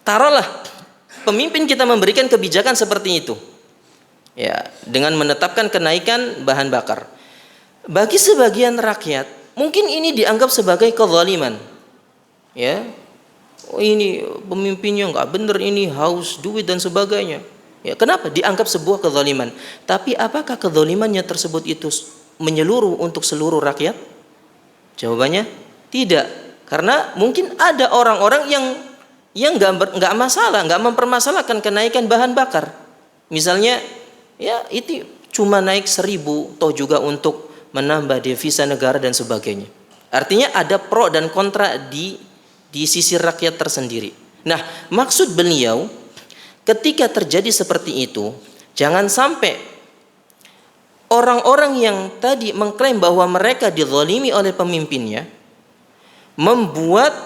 Speaker 1: Taruhlah pemimpin kita memberikan kebijakan seperti itu. Ya, dengan menetapkan kenaikan bahan bakar. Bagi sebagian rakyat, mungkin ini dianggap sebagai kezaliman. Ya. Oh, ini pemimpinnya nggak benar, ini haus duit dan sebagainya. Ya, kenapa? Dianggap sebuah kezaliman. Tapi apakah kezalimannya tersebut itu menyeluruh untuk seluruh rakyat? Jawabannya tidak. Karena mungkin ada orang-orang yang nggak masalah, nggak mempermasalahkan kenaikan bahan bakar. Misalnya, ya itu cuma naik 1.000, toh juga untuk menambah devisa negara dan sebagainya. Artinya ada pro dan kontra di sisi rakyat tersendiri. Nah, maksud beliau ketika terjadi seperti itu, jangan sampai orang-orang yang tadi mengklaim bahwa mereka dizalimi oleh pemimpinnya membuat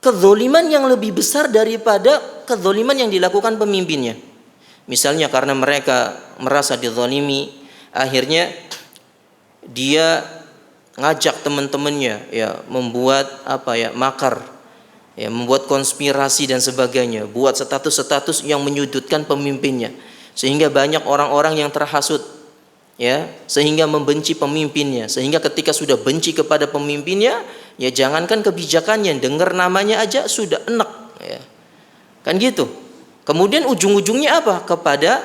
Speaker 1: kezaliman yang lebih besar daripada kezaliman yang dilakukan pemimpinnya. Misalnya karena mereka merasa dizalimi, akhirnya dia ngajak teman-temannya ya membuat makar, ya membuat konspirasi dan sebagainya, buat status-status yang menyudutkan pemimpinnya, sehingga banyak orang-orang yang terhasut, ya, sehingga membenci pemimpinnya, sehingga ketika sudah benci kepada pemimpinnya, ya jangankan kebijakannya, dengar namanya aja sudah enak, ya kan gitu. Kemudian ujung-ujungnya apa? Kepada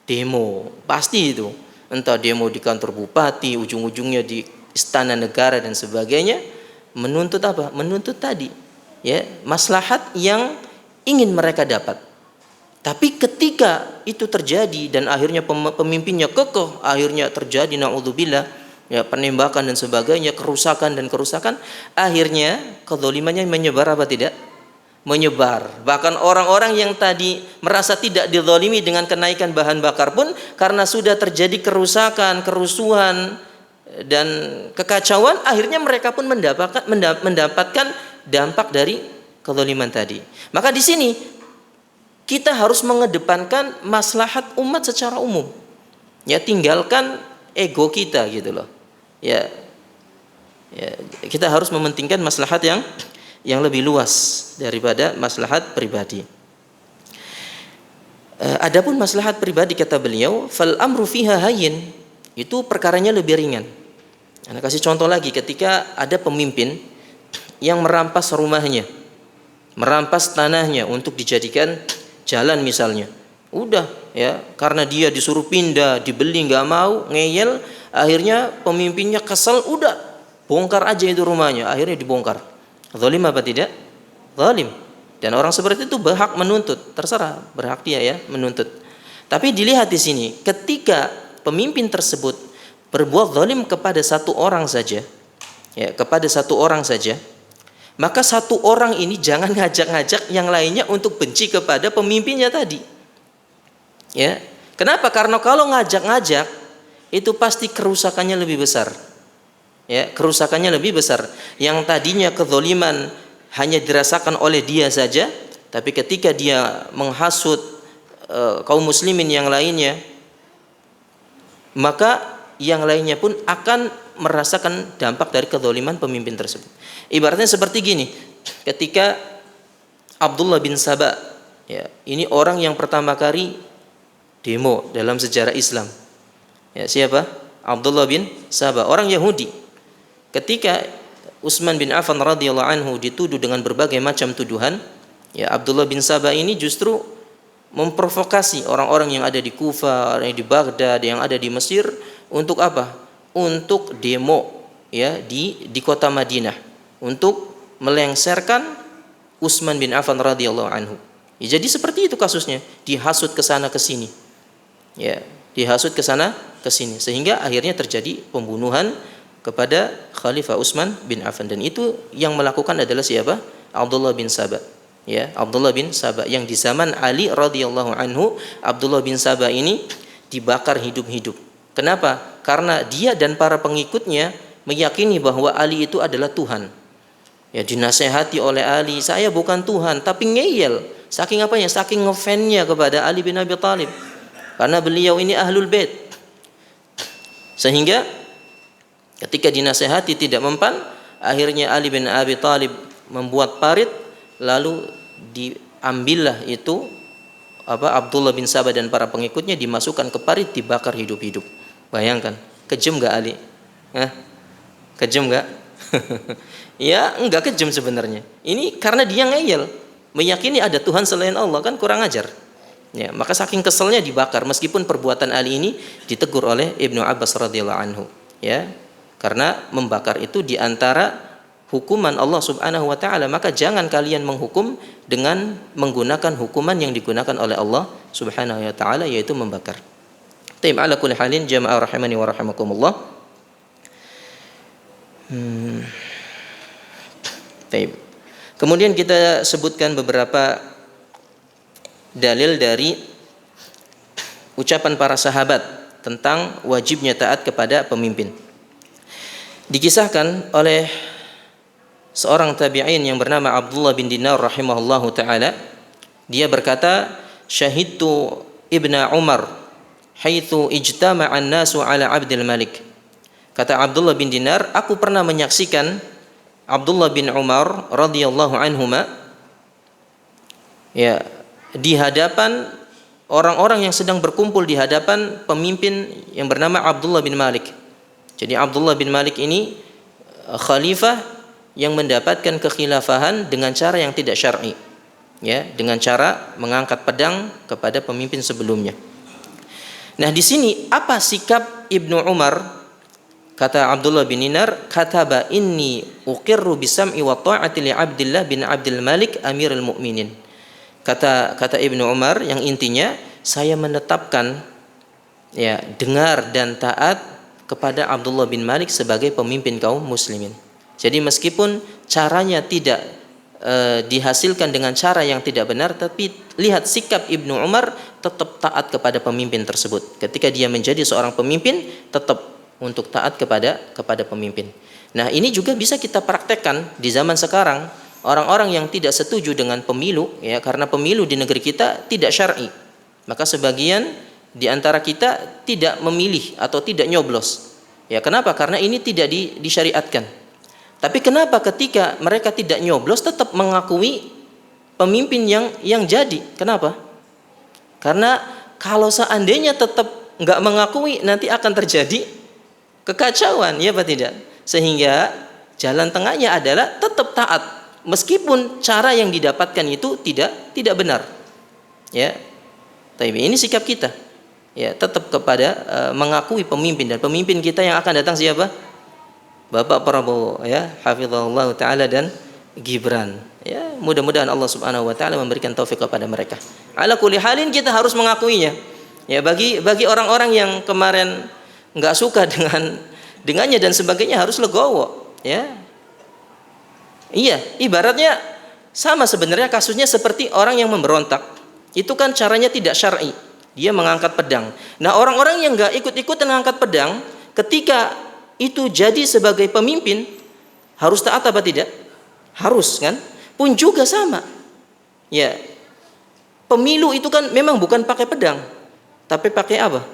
Speaker 1: demo, pasti itu, entah demo di kantor bupati, ujung-ujungnya di istana negara dan sebagainya, menuntut apa? Menuntut tadi, ya, maslahat yang ingin mereka dapat. Tapi ketika itu terjadi dan akhirnya pemimpinnya kekeh, akhirnya terjadi naudzubillah, ya, penembakan dan sebagainya, kerusakan, akhirnya kezalimannya menyebar apa tidak? Menyebar. Bahkan orang-orang yang tadi merasa tidak dizalimi dengan kenaikan bahan bakar pun, karena sudah terjadi kerusakan, kerusuhan dan kekacauan, akhirnya mereka pun mendapatkan dampak dari kezaliman tadi. Maka di sini kita harus mengedepankan maslahat umat secara umum. Ya, tinggalkan ego kita gitu loh. Ya, kita harus mementingkan maslahat yang lebih luas daripada maslahat pribadi. Adapun maslahat pribadi, kata beliau, fal amru fiha hayyin, itu perkaranya lebih ringan. Anda kasih contoh lagi, ketika ada pemimpin yang merampas rumahnya, merampas tanahnya untuk dijadikan jalan misalnya. Udah, ya, karena dia disuruh pindah, dibeli nggak mau, ngeyel, akhirnya pemimpinnya kesel, udah bongkar aja itu rumahnya, akhirnya dibongkar. Zalim apa tidak? Zalim. Dan orang seperti itu berhak menuntut, terserah, berhak dia ya menuntut. Tapi dilihat di sini, ketika pemimpin tersebut berbuat zalim kepada satu orang saja, ya, kepada satu orang saja, maka satu orang ini jangan ngajak-ngajak yang lainnya untuk benci kepada pemimpinnya tadi. Ya, kenapa? Karena kalau ngajak-ngajak itu pasti kerusakannya lebih besar. Ya, kerusakannya lebih besar. Yang tadinya kezaliman hanya dirasakan oleh dia saja, tapi ketika dia menghasut kaum muslimin yang lainnya, maka yang lainnya pun akan merasakan dampak dari kezaliman pemimpin tersebut. Ibaratnya seperti gini, ketika Abdullah bin Saba, ya, ini orang yang pertama kali demo dalam sejarah Islam. Ya, siapa? Abdullah bin Saba, orang Yahudi. Ketika Utsman bin Affan radhiyallahu anhu dituduh dengan berbagai macam tuduhan, ya, Abdullah bin Saba ini justru memprovokasi orang-orang yang ada di Kufah, yang di Baghdad, yang ada di Mesir untuk apa? Untuk demo, ya, di kota Madinah untuk melengsarkan Utsman bin Affan radhiyallahu anhu. Ya, jadi seperti itu kasusnya, dihasut ke sana ke sini. Ya, dihasut ke sana ke sini sehingga akhirnya terjadi pembunuhan kepada Khalifah Utsman bin Affan, dan itu yang melakukan adalah siapa? Abdullah bin Saba. Ya, Abdullah bin Saba yang di zaman Ali radhiyallahu anhu, Abdullah bin Saba ini dibakar hidup-hidup. Kenapa? Karena dia dan para pengikutnya meyakini bahwa Ali itu adalah Tuhan. Ya, dinasehati oleh Ali, saya bukan Tuhan, tapi ngeyel. Saking apanya? Saking ngefans-nya kepada Ali bin Abi Thalib. Karena beliau ini ahlul bait. Sehingga ketika dinasehati tidak mempan, akhirnya Ali bin Abi Thalib membuat parit, lalu diambillah itu Abdullah bin Saba dan para pengikutnya, dimasukkan ke parit, dibakar hidup-hidup. Bayangkan, kejam gak Ali? Kejam gak? Ya, enggak kejam sebenarnya. Ini karena dia ngeyel, meyakini ada Tuhan selain Allah, kan kurang ajar. Ya, maka saking keselnya dibakar meskipun perbuatan Ali ini ditegur oleh Ibnu Abbas radhiyallahu anhu. Ya. Karena membakar itu diantara hukuman Allah Subhanahu wa taala, maka jangan kalian menghukum dengan menggunakan hukuman yang digunakan oleh Allah Subhanahu wa taala, yaitu membakar. Taib ala kulli halin jamaah rahimani wa rahimakumullah. Taib. Kemudian kita sebutkan beberapa dalil dari ucapan para sahabat tentang wajibnya taat kepada pemimpin. Dikisahkan oleh seorang tabi'in yang bernama Abdullah bin Dinar rahimahullahu taala, dia berkata, "Syahidtu Ibnu Umar haitsu ijtama'a an-nasu 'ala Abdul Malik." Kata Abdullah bin Dinar, aku pernah menyaksikan Abdullah bin Umar radhiyallahu anhuma, ya, di hadapan orang-orang yang sedang berkumpul di hadapan pemimpin yang bernama Abdullah bin Malik. Jadi Abdullah bin Malik ini khalifah yang mendapatkan kekhilafahan dengan cara yang tidak syar'i, ya, dengan cara mengangkat pedang kepada pemimpin sebelumnya. Nah, di sini apa sikap Ibnu Umar? Kata Abdullah bin Dinar, kataba inni uqirru bisam'i wa ta'ati li Abdullah bin Abdul Malik Amirul Mukminin. Kata Ibnu Umar yang intinya, saya menetapkan, ya, dengar dan taat kepada Abdullah bin Malik sebagai pemimpin kaum muslimin. Jadi meskipun caranya tidak dihasilkan dengan cara yang tidak benar, tapi lihat sikap Ibnu Umar tetap taat kepada pemimpin tersebut. Ketika dia menjadi seorang pemimpin, tetap untuk taat kepada pemimpin. Nah, ini juga bisa kita praktekkan di zaman sekarang. Orang-orang yang tidak setuju dengan pemilu, ya, karena pemilu di negeri kita tidak syar'i, maka sebagian di antara kita tidak memilih atau tidak nyoblos. Ya, kenapa? Karena ini tidak disyariatkan. Tapi kenapa ketika mereka tidak nyoblos tetap mengakui pemimpin yang jadi? Kenapa? Karena kalau seandainya tetap nggak mengakui, nanti akan terjadi kekacauan, ya apa tidak? Sehingga jalan tengahnya adalah tetap taat meskipun cara yang didapatkan itu tidak benar. Ya. Tapi ini sikap kita. Ya, tetap kepada mengakui pemimpin, dan pemimpin kita yang akan datang siapa? Bapak Prabowo, ya, hafizahullah taala, dan Gibran. Ya, mudah-mudahan Allah Subhanahu wa taala memberikan taufik kepada mereka. Ala kulli halin kita harus mengakuinya. Ya, bagi orang-orang yang kemarin enggak suka dengannya dan sebagainya harus legowo, ya. Iya, ibaratnya sama sebenarnya kasusnya seperti orang yang memberontak. Itu kan caranya tidak syar'i. Dia mengangkat pedang. Nah, orang-orang yang enggak ikut-ikutan mengangkat pedang, ketika itu jadi sebagai pemimpin, harus taat apa tidak? Harus, kan? Pun juga sama. Ya. Pemilu itu kan memang bukan pakai pedang, tapi pakai apa?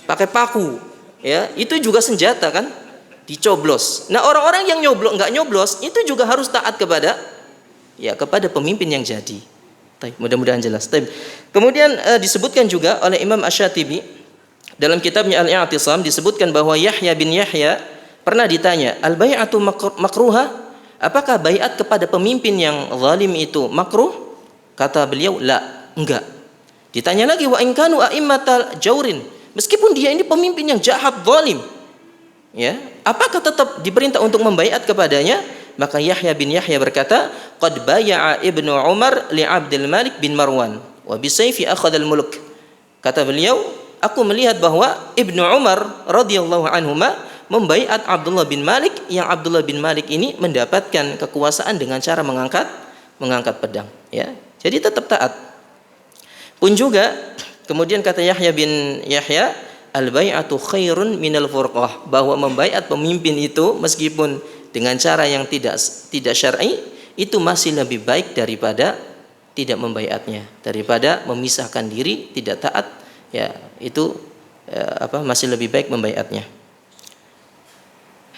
Speaker 1: Pakai paku. Ya, itu juga senjata, kan? Dicoblos. Nah, orang-orang yang enggak nyoblos itu juga harus taat kepada pemimpin yang jadi. Mudah-mudahan jelas. Kemudian disebutkan juga oleh Imam Asy-Syatibi dalam kitabnya Al-I'tisam, disebutkan bahwa Yahya bin Yahya pernah ditanya, al-bai'atu makruha? Apakah baiat kepada pemimpin yang zalim itu makruh? Kata beliau, la, enggak. Ditanya lagi, wa in kanu a'immatal jaurin, meskipun dia ini pemimpin yang jahat, zalim, ya, apakah tetap diperintah untuk membaiat kepadanya? Maka Yahya bin Yahya berkata, qad baya'a Ibnu Umar li Abdul Malik bin Marwan wa bisayfi akhadhal mulk. Kata beliau, aku melihat bahwa Ibnu Umar radhiyallahu anhuma membaiat Abdullah bin Malik, yang Abdullah bin Malik ini mendapatkan kekuasaan dengan cara mengangkat pedang, ya. Jadi tetap taat. Pun juga kemudian kata Yahya bin Yahya, al-bai'atu khairun minal furqah, bahwa membaiat pemimpin itu meskipun dengan cara yang tidak syar'i itu masih lebih baik daripada tidak membaiatnya, daripada memisahkan diri tidak taat, ya, itu masih lebih baik membaiatnya.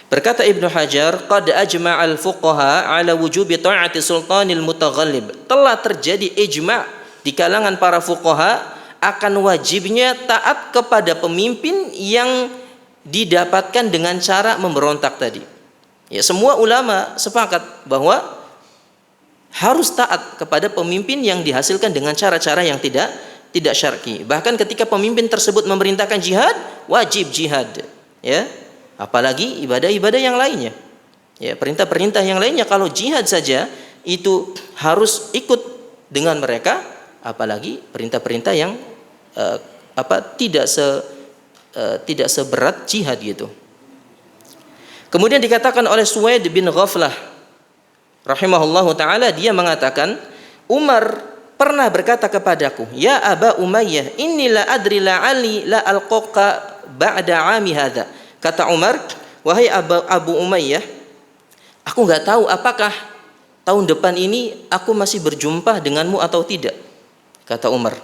Speaker 1: Berkata Ibnu Hajar, qad ajma'al fuqaha ala wujubi ta'ati sultanil mutaghallib. Telah terjadi ijma' di kalangan para fuqaha akan wajibnya taat kepada pemimpin yang didapatkan dengan cara memberontak tadi. Ya, semua ulama sepakat bahwa harus taat kepada pemimpin yang dihasilkan dengan cara-cara yang tidak syar'i. Bahkan ketika pemimpin tersebut memerintahkan jihad, wajib jihad. Ya. Apalagi ibadah-ibadah yang lainnya. Ya, perintah-perintah yang lainnya kalau jihad saja itu harus ikut dengan mereka, apalagi perintah-perintah yang tidak seberat jihad gitu. Kemudian dikatakan oleh Suwaid bin Ghaflah rahimahullahu taala, dia mengatakan, Umar pernah berkata kepadaku, "Ya Aba Umayyah, inni la adri la ali la alqaqa ba'da 'ami hadza." Kata Umar, "Wahai Abu Umayyah, aku enggak tahu apakah tahun depan ini aku masih berjumpa denganmu atau tidak." Kata Umar,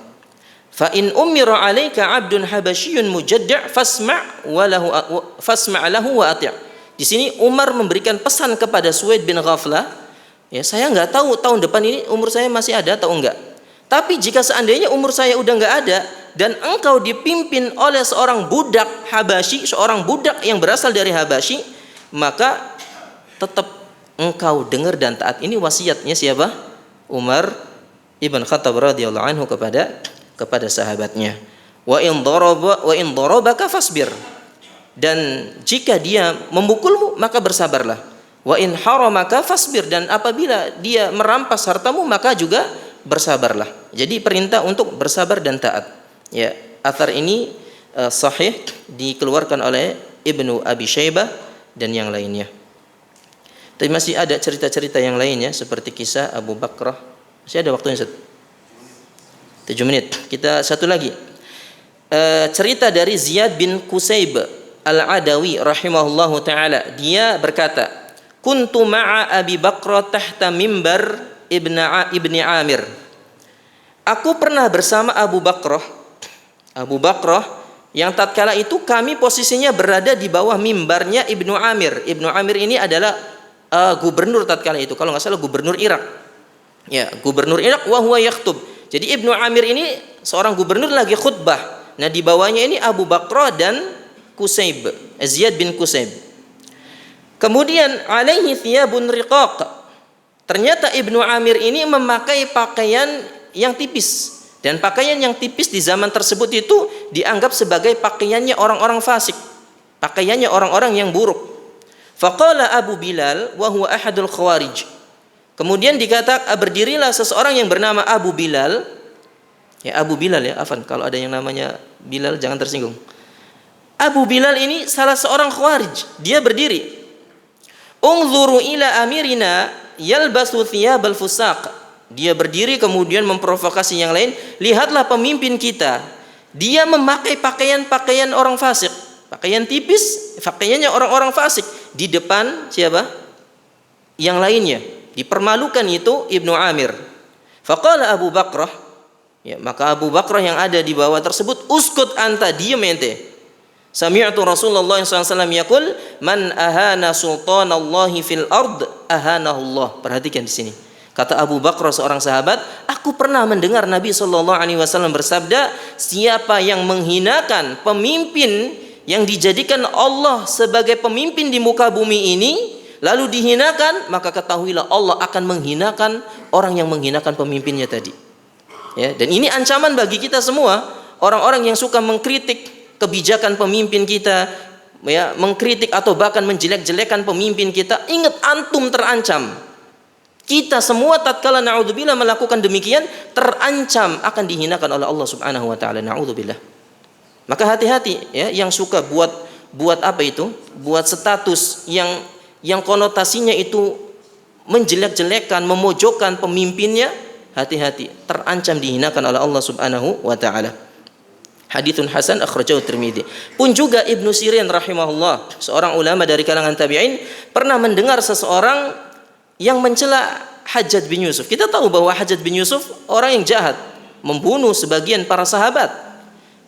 Speaker 1: "Fa in umira 'alaika 'abdun habasyiyun mujadda' fasma' lahu wa ati'." Di sini Umar memberikan pesan kepada Suwaid bin Ghaflah, ya, saya nggak tahu tahun depan ini umur saya masih ada atau enggak. Tapi jika seandainya umur saya udah nggak ada dan engkau dipimpin oleh seorang budak Habasyi, seorang budak yang berasal dari Habasyi, maka tetap engkau dengar dan taat. Ini wasiatnya siapa? Umar ibn Khattab radhiyallahu anhu kepada sahabatnya. Wa in darabaka fasbir. Dan jika dia memukulmu maka bersabarlah. Wa in haramaka fasbir, dan apabila dia merampas hartamu maka juga bersabarlah. Jadi perintah untuk bersabar dan taat. Ya, athar ini sahih, dikeluarkan oleh Ibnu Abi Syaibah dan yang lainnya. Tapi masih ada cerita-cerita yang lainnya seperti kisah Abu Bakrah. Masih ada waktunya 7 menit. Kita satu lagi. Cerita dari Ziyad bin Qusayb Al-Adawi rahimahullahu taala, dia berkata, "Kuntu ma'a Abi Bakrah tahta mimbar ibni Amir." Aku pernah bersama Abu Bakrah yang tatkala itu kami posisinya berada di bawah mimbarnya Ibnu Amir. Ibnu Amir ini adalah gubernur tatkala itu, kalau nggak salah gubernur Irak. Ya, gubernur Irak wa huwa yakhutub. Jadi Ibnu Amir ini seorang gubernur lagi khutbah. Nah, di bawahnya ini Abu Bakrah dan Qusayb, Ziyad bin Qusayb. Kemudian alaihi thiyabun riqaq. Ternyata Ibnu Amir ini memakai pakaian yang tipis, dan pakaian yang tipis di zaman tersebut itu dianggap sebagai pakaiannya orang-orang fasik, pakaiannya orang-orang yang buruk. Faqala Abu Bilal wa huwa ahadul khawarij. Kemudian berdirilah seseorang yang bernama Abu Bilal. Ya, Abu Bilal ya, afan, kalau ada yang namanya Bilal jangan tersinggung. Abu Bilal ini salah seorang khawarij. Dia berdiri. Unzuru ila amirina yalbasu thiyabal fusaq. Dia berdiri kemudian memprovokasi yang lain. Lihatlah pemimpin kita, dia memakai pakaian-pakaian orang fasik, pakaian tipis, pakaiannya orang-orang fasik di depan siapa? Yang lainnya. Dipermalukan itu Ibnu Amir. Faqala Abu Bakrah, ya, maka Abu Bakrah yang ada di bawah tersebut, uskut anta, diam ente. Sami'tu Rasulullah SAW yaqul, man ahana sultanallahi fil ard ahanahu Allah. Perhatikan di sini. Kata Abu Bakrah, seorang sahabat, aku pernah mendengar Nabi SAW bersabda, siapa yang menghinakan pemimpin yang dijadikan Allah sebagai pemimpin di muka bumi ini, lalu dihinakan, maka ketahuilah Allah akan menghinakan orang yang menghinakan pemimpinnya tadi. Ya, dan ini ancaman bagi kita semua, orang-orang yang suka mengkritik kebijakan pemimpin kita, ya, mengkritik atau bahkan menjelek-jelekan pemimpin kita. Ingat, antum terancam. Kita semua tatkala naudzubillah melakukan demikian terancam akan dihinakan oleh Allah Subhanahu wa taala. Naudzubillah. Maka hati-hati ya, yang suka buat apa itu? Buat status yang konotasinya itu menjelek-jelekan, memojokkan pemimpinnya, hati-hati, terancam dihinakan oleh Allah Subhanahu wa taala. Haditsun hasan akhrajahu Tirmidzi. Pun juga Ibnu Sirin rahimahullah, seorang ulama dari kalangan tabi'in, pernah mendengar seseorang yang mencela Hajjaj bin Yusuf. Kita tahu bahwa Hajjaj bin Yusuf orang yang jahat, membunuh sebagian para sahabat.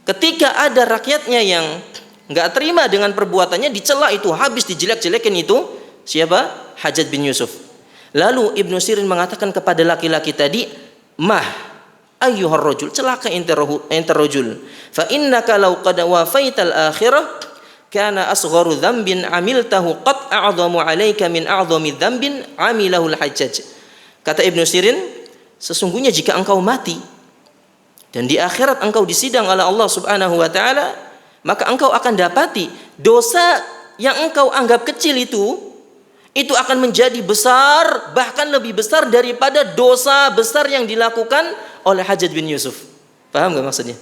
Speaker 1: Ketika ada rakyatnya yang enggak terima dengan perbuatannya, dicela itu, habis dijelek-jelekin itu siapa? Hajjaj bin Yusuf. Lalu Ibnu Sirin mengatakan kepada laki-laki tadi, "Mah ayyuhar rajul, celaka ente rajul, fa innaka law qad wafaital akhirah kana asgharu dzambin amiltahu qad a'dhamu 'alaika min a'dhami dzambin 'amilahu al-Hajjaj. Kata Ibnu Sirin, sesungguhnya jika engkau mati dan di akhirat engkau disidang oleh Allah Subhanahu wa taala, maka engkau akan dapati dosa yang engkau anggap kecil itu akan menjadi besar, bahkan lebih besar daripada dosa besar yang dilakukan oleh Hajjaj bin Yusuf. Paham enggak maksudnya?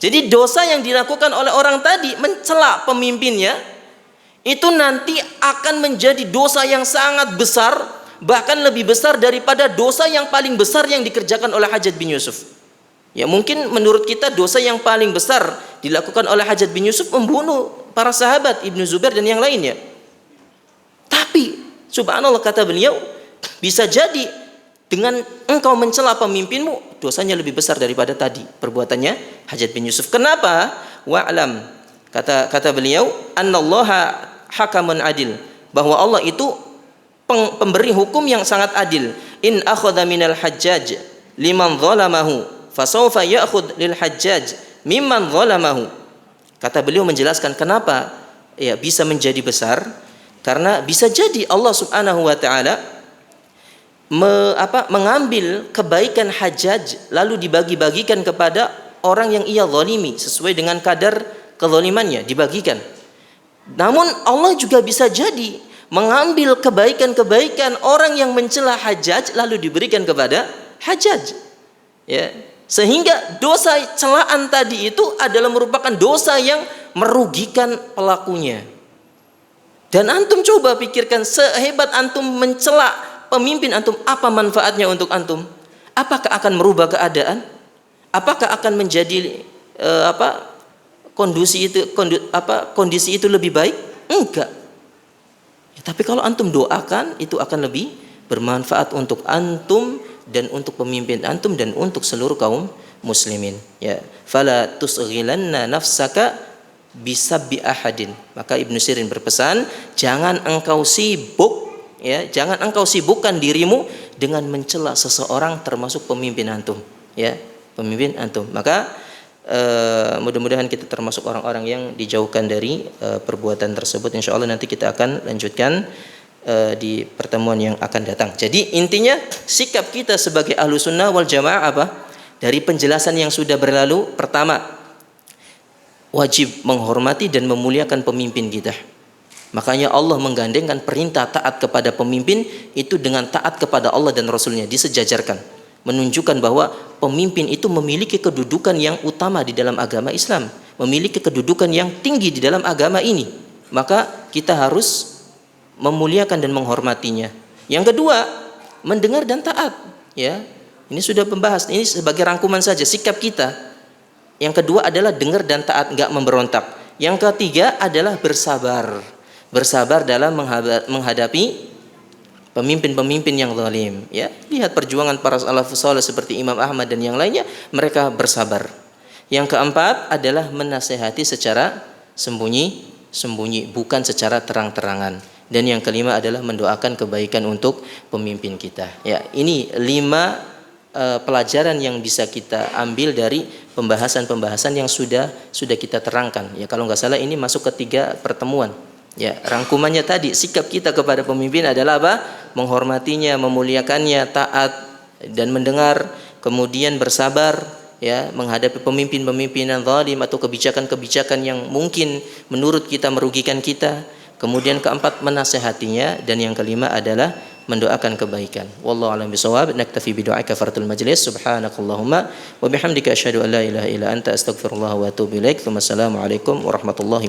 Speaker 1: Jadi dosa yang dilakukan oleh orang tadi mencela pemimpinnya itu nanti akan menjadi dosa yang sangat besar, bahkan lebih besar daripada dosa yang paling besar yang dikerjakan oleh Hajjaj bin Yusuf. Ya mungkin menurut kita dosa yang paling besar dilakukan oleh Hajjaj bin Yusuf membunuh para sahabat Ibnu Zubair dan yang lainnya. Tapi subhanallah kata beliau, bisa jadi dengan engkau mencela pemimpinmu, dosanya lebih besar daripada tadi perbuatannya Hajjaj bin Yusuf. Kenapa? Wa'lam, kata beliau, annallaha hakamun adil, bahwa Allah itu pemberi hukum yang sangat adil. In akhadha minal Hajjaj liman zalamahu fasawfa ya'khudh lil Hajjaj mimman zalamahu. Kata beliau menjelaskan kenapa ya bisa menjadi besar, karena bisa jadi Allah Subhanahu wa taala mengambil kebaikan Hajjaj lalu dibagi-bagikan kepada orang yang ia zalimi sesuai dengan kadar kezalimannya, dibagikan. Namun Allah juga bisa jadi mengambil kebaikan-kebaikan orang yang mencela Hajjaj lalu diberikan kepada Hajjaj. Ya, sehingga dosa celaan tadi itu adalah merupakan dosa yang merugikan pelakunya. Dan antum coba pikirkan, sehebat antum mencela pemimpin antum, apa manfaatnya untuk antum? Apakah akan merubah keadaan? Apakah akan menjadi kondisi itu lebih baik? Enggak. Ya, tapi kalau antum doakan, itu akan lebih bermanfaat untuk antum dan untuk pemimpin antum dan untuk seluruh kaum muslimin. Ya, fala tusghilanna nafsaka bisabbi ahadin. Maka Ibnu Sirin berpesan, jangan engkau sibuk, ya, jangan engkau sibukkan dirimu dengan mencela seseorang termasuk pemimpin antum, ya, pemimpin antum. Maka mudah-mudahan kita termasuk orang-orang yang dijauhkan dari perbuatan tersebut. Insyaallah nanti kita akan lanjutkan di pertemuan yang akan datang. Jadi intinya sikap kita sebagai ahlu sunnah wal jamaah apa? Dari penjelasan yang sudah berlalu, pertama, wajib menghormati dan memuliakan pemimpin kita. Makanya Allah menggandengkan perintah taat kepada pemimpin itu dengan taat kepada Allah dan Rasulnya, disejajarkan, menunjukkan bahwa pemimpin itu memiliki kedudukan yang utama di dalam agama Islam, memiliki kedudukan yang tinggi di dalam agama ini. Maka kita harus memuliakan dan menghormatinya. Yang kedua, mendengar dan taat. Ya, ini sudah membahas. Ini sebagai rangkuman saja sikap kita. Yang kedua adalah dengar dan taat, enggak memberontak. Yang ketiga adalah bersabar. Bersabar dalam menghadapi pemimpin-pemimpin yang zalim. Ya, lihat perjuangan para salafus saleh seperti Imam Ahmad dan yang lainnya, mereka bersabar. Yang keempat adalah menasehati secara sembunyi, bukan secara terang-terangan. Dan yang kelima adalah mendoakan kebaikan untuk pemimpin kita. Ya, ini 5 pelajaran yang bisa kita ambil dari pembahasan-pembahasan yang sudah kita terangkan. Ya, kalau nggak salah ini masuk ke 3 pertemuan. Ya, rangkumannya tadi, sikap kita kepada pemimpin adalah apa? Menghormatinya, memuliakannya, taat dan mendengar, kemudian bersabar, ya, menghadapi pemimpin-pemimpin yang zalim atau kebijakan-kebijakan yang mungkin menurut kita merugikan kita. Kemudian keempat, menasehatinya, dan yang kelima adalah mendoakan kebaikan. Wallahu a'lam bishawab. Naktafi bi du'aika fardul majlis. Subhanakallahumma wa bihamdika asyhadu an la ilaha illa anta astaghfirullah wa atubu ilaik. Wassalamu alaikum warahmatullahi wabarakatuh.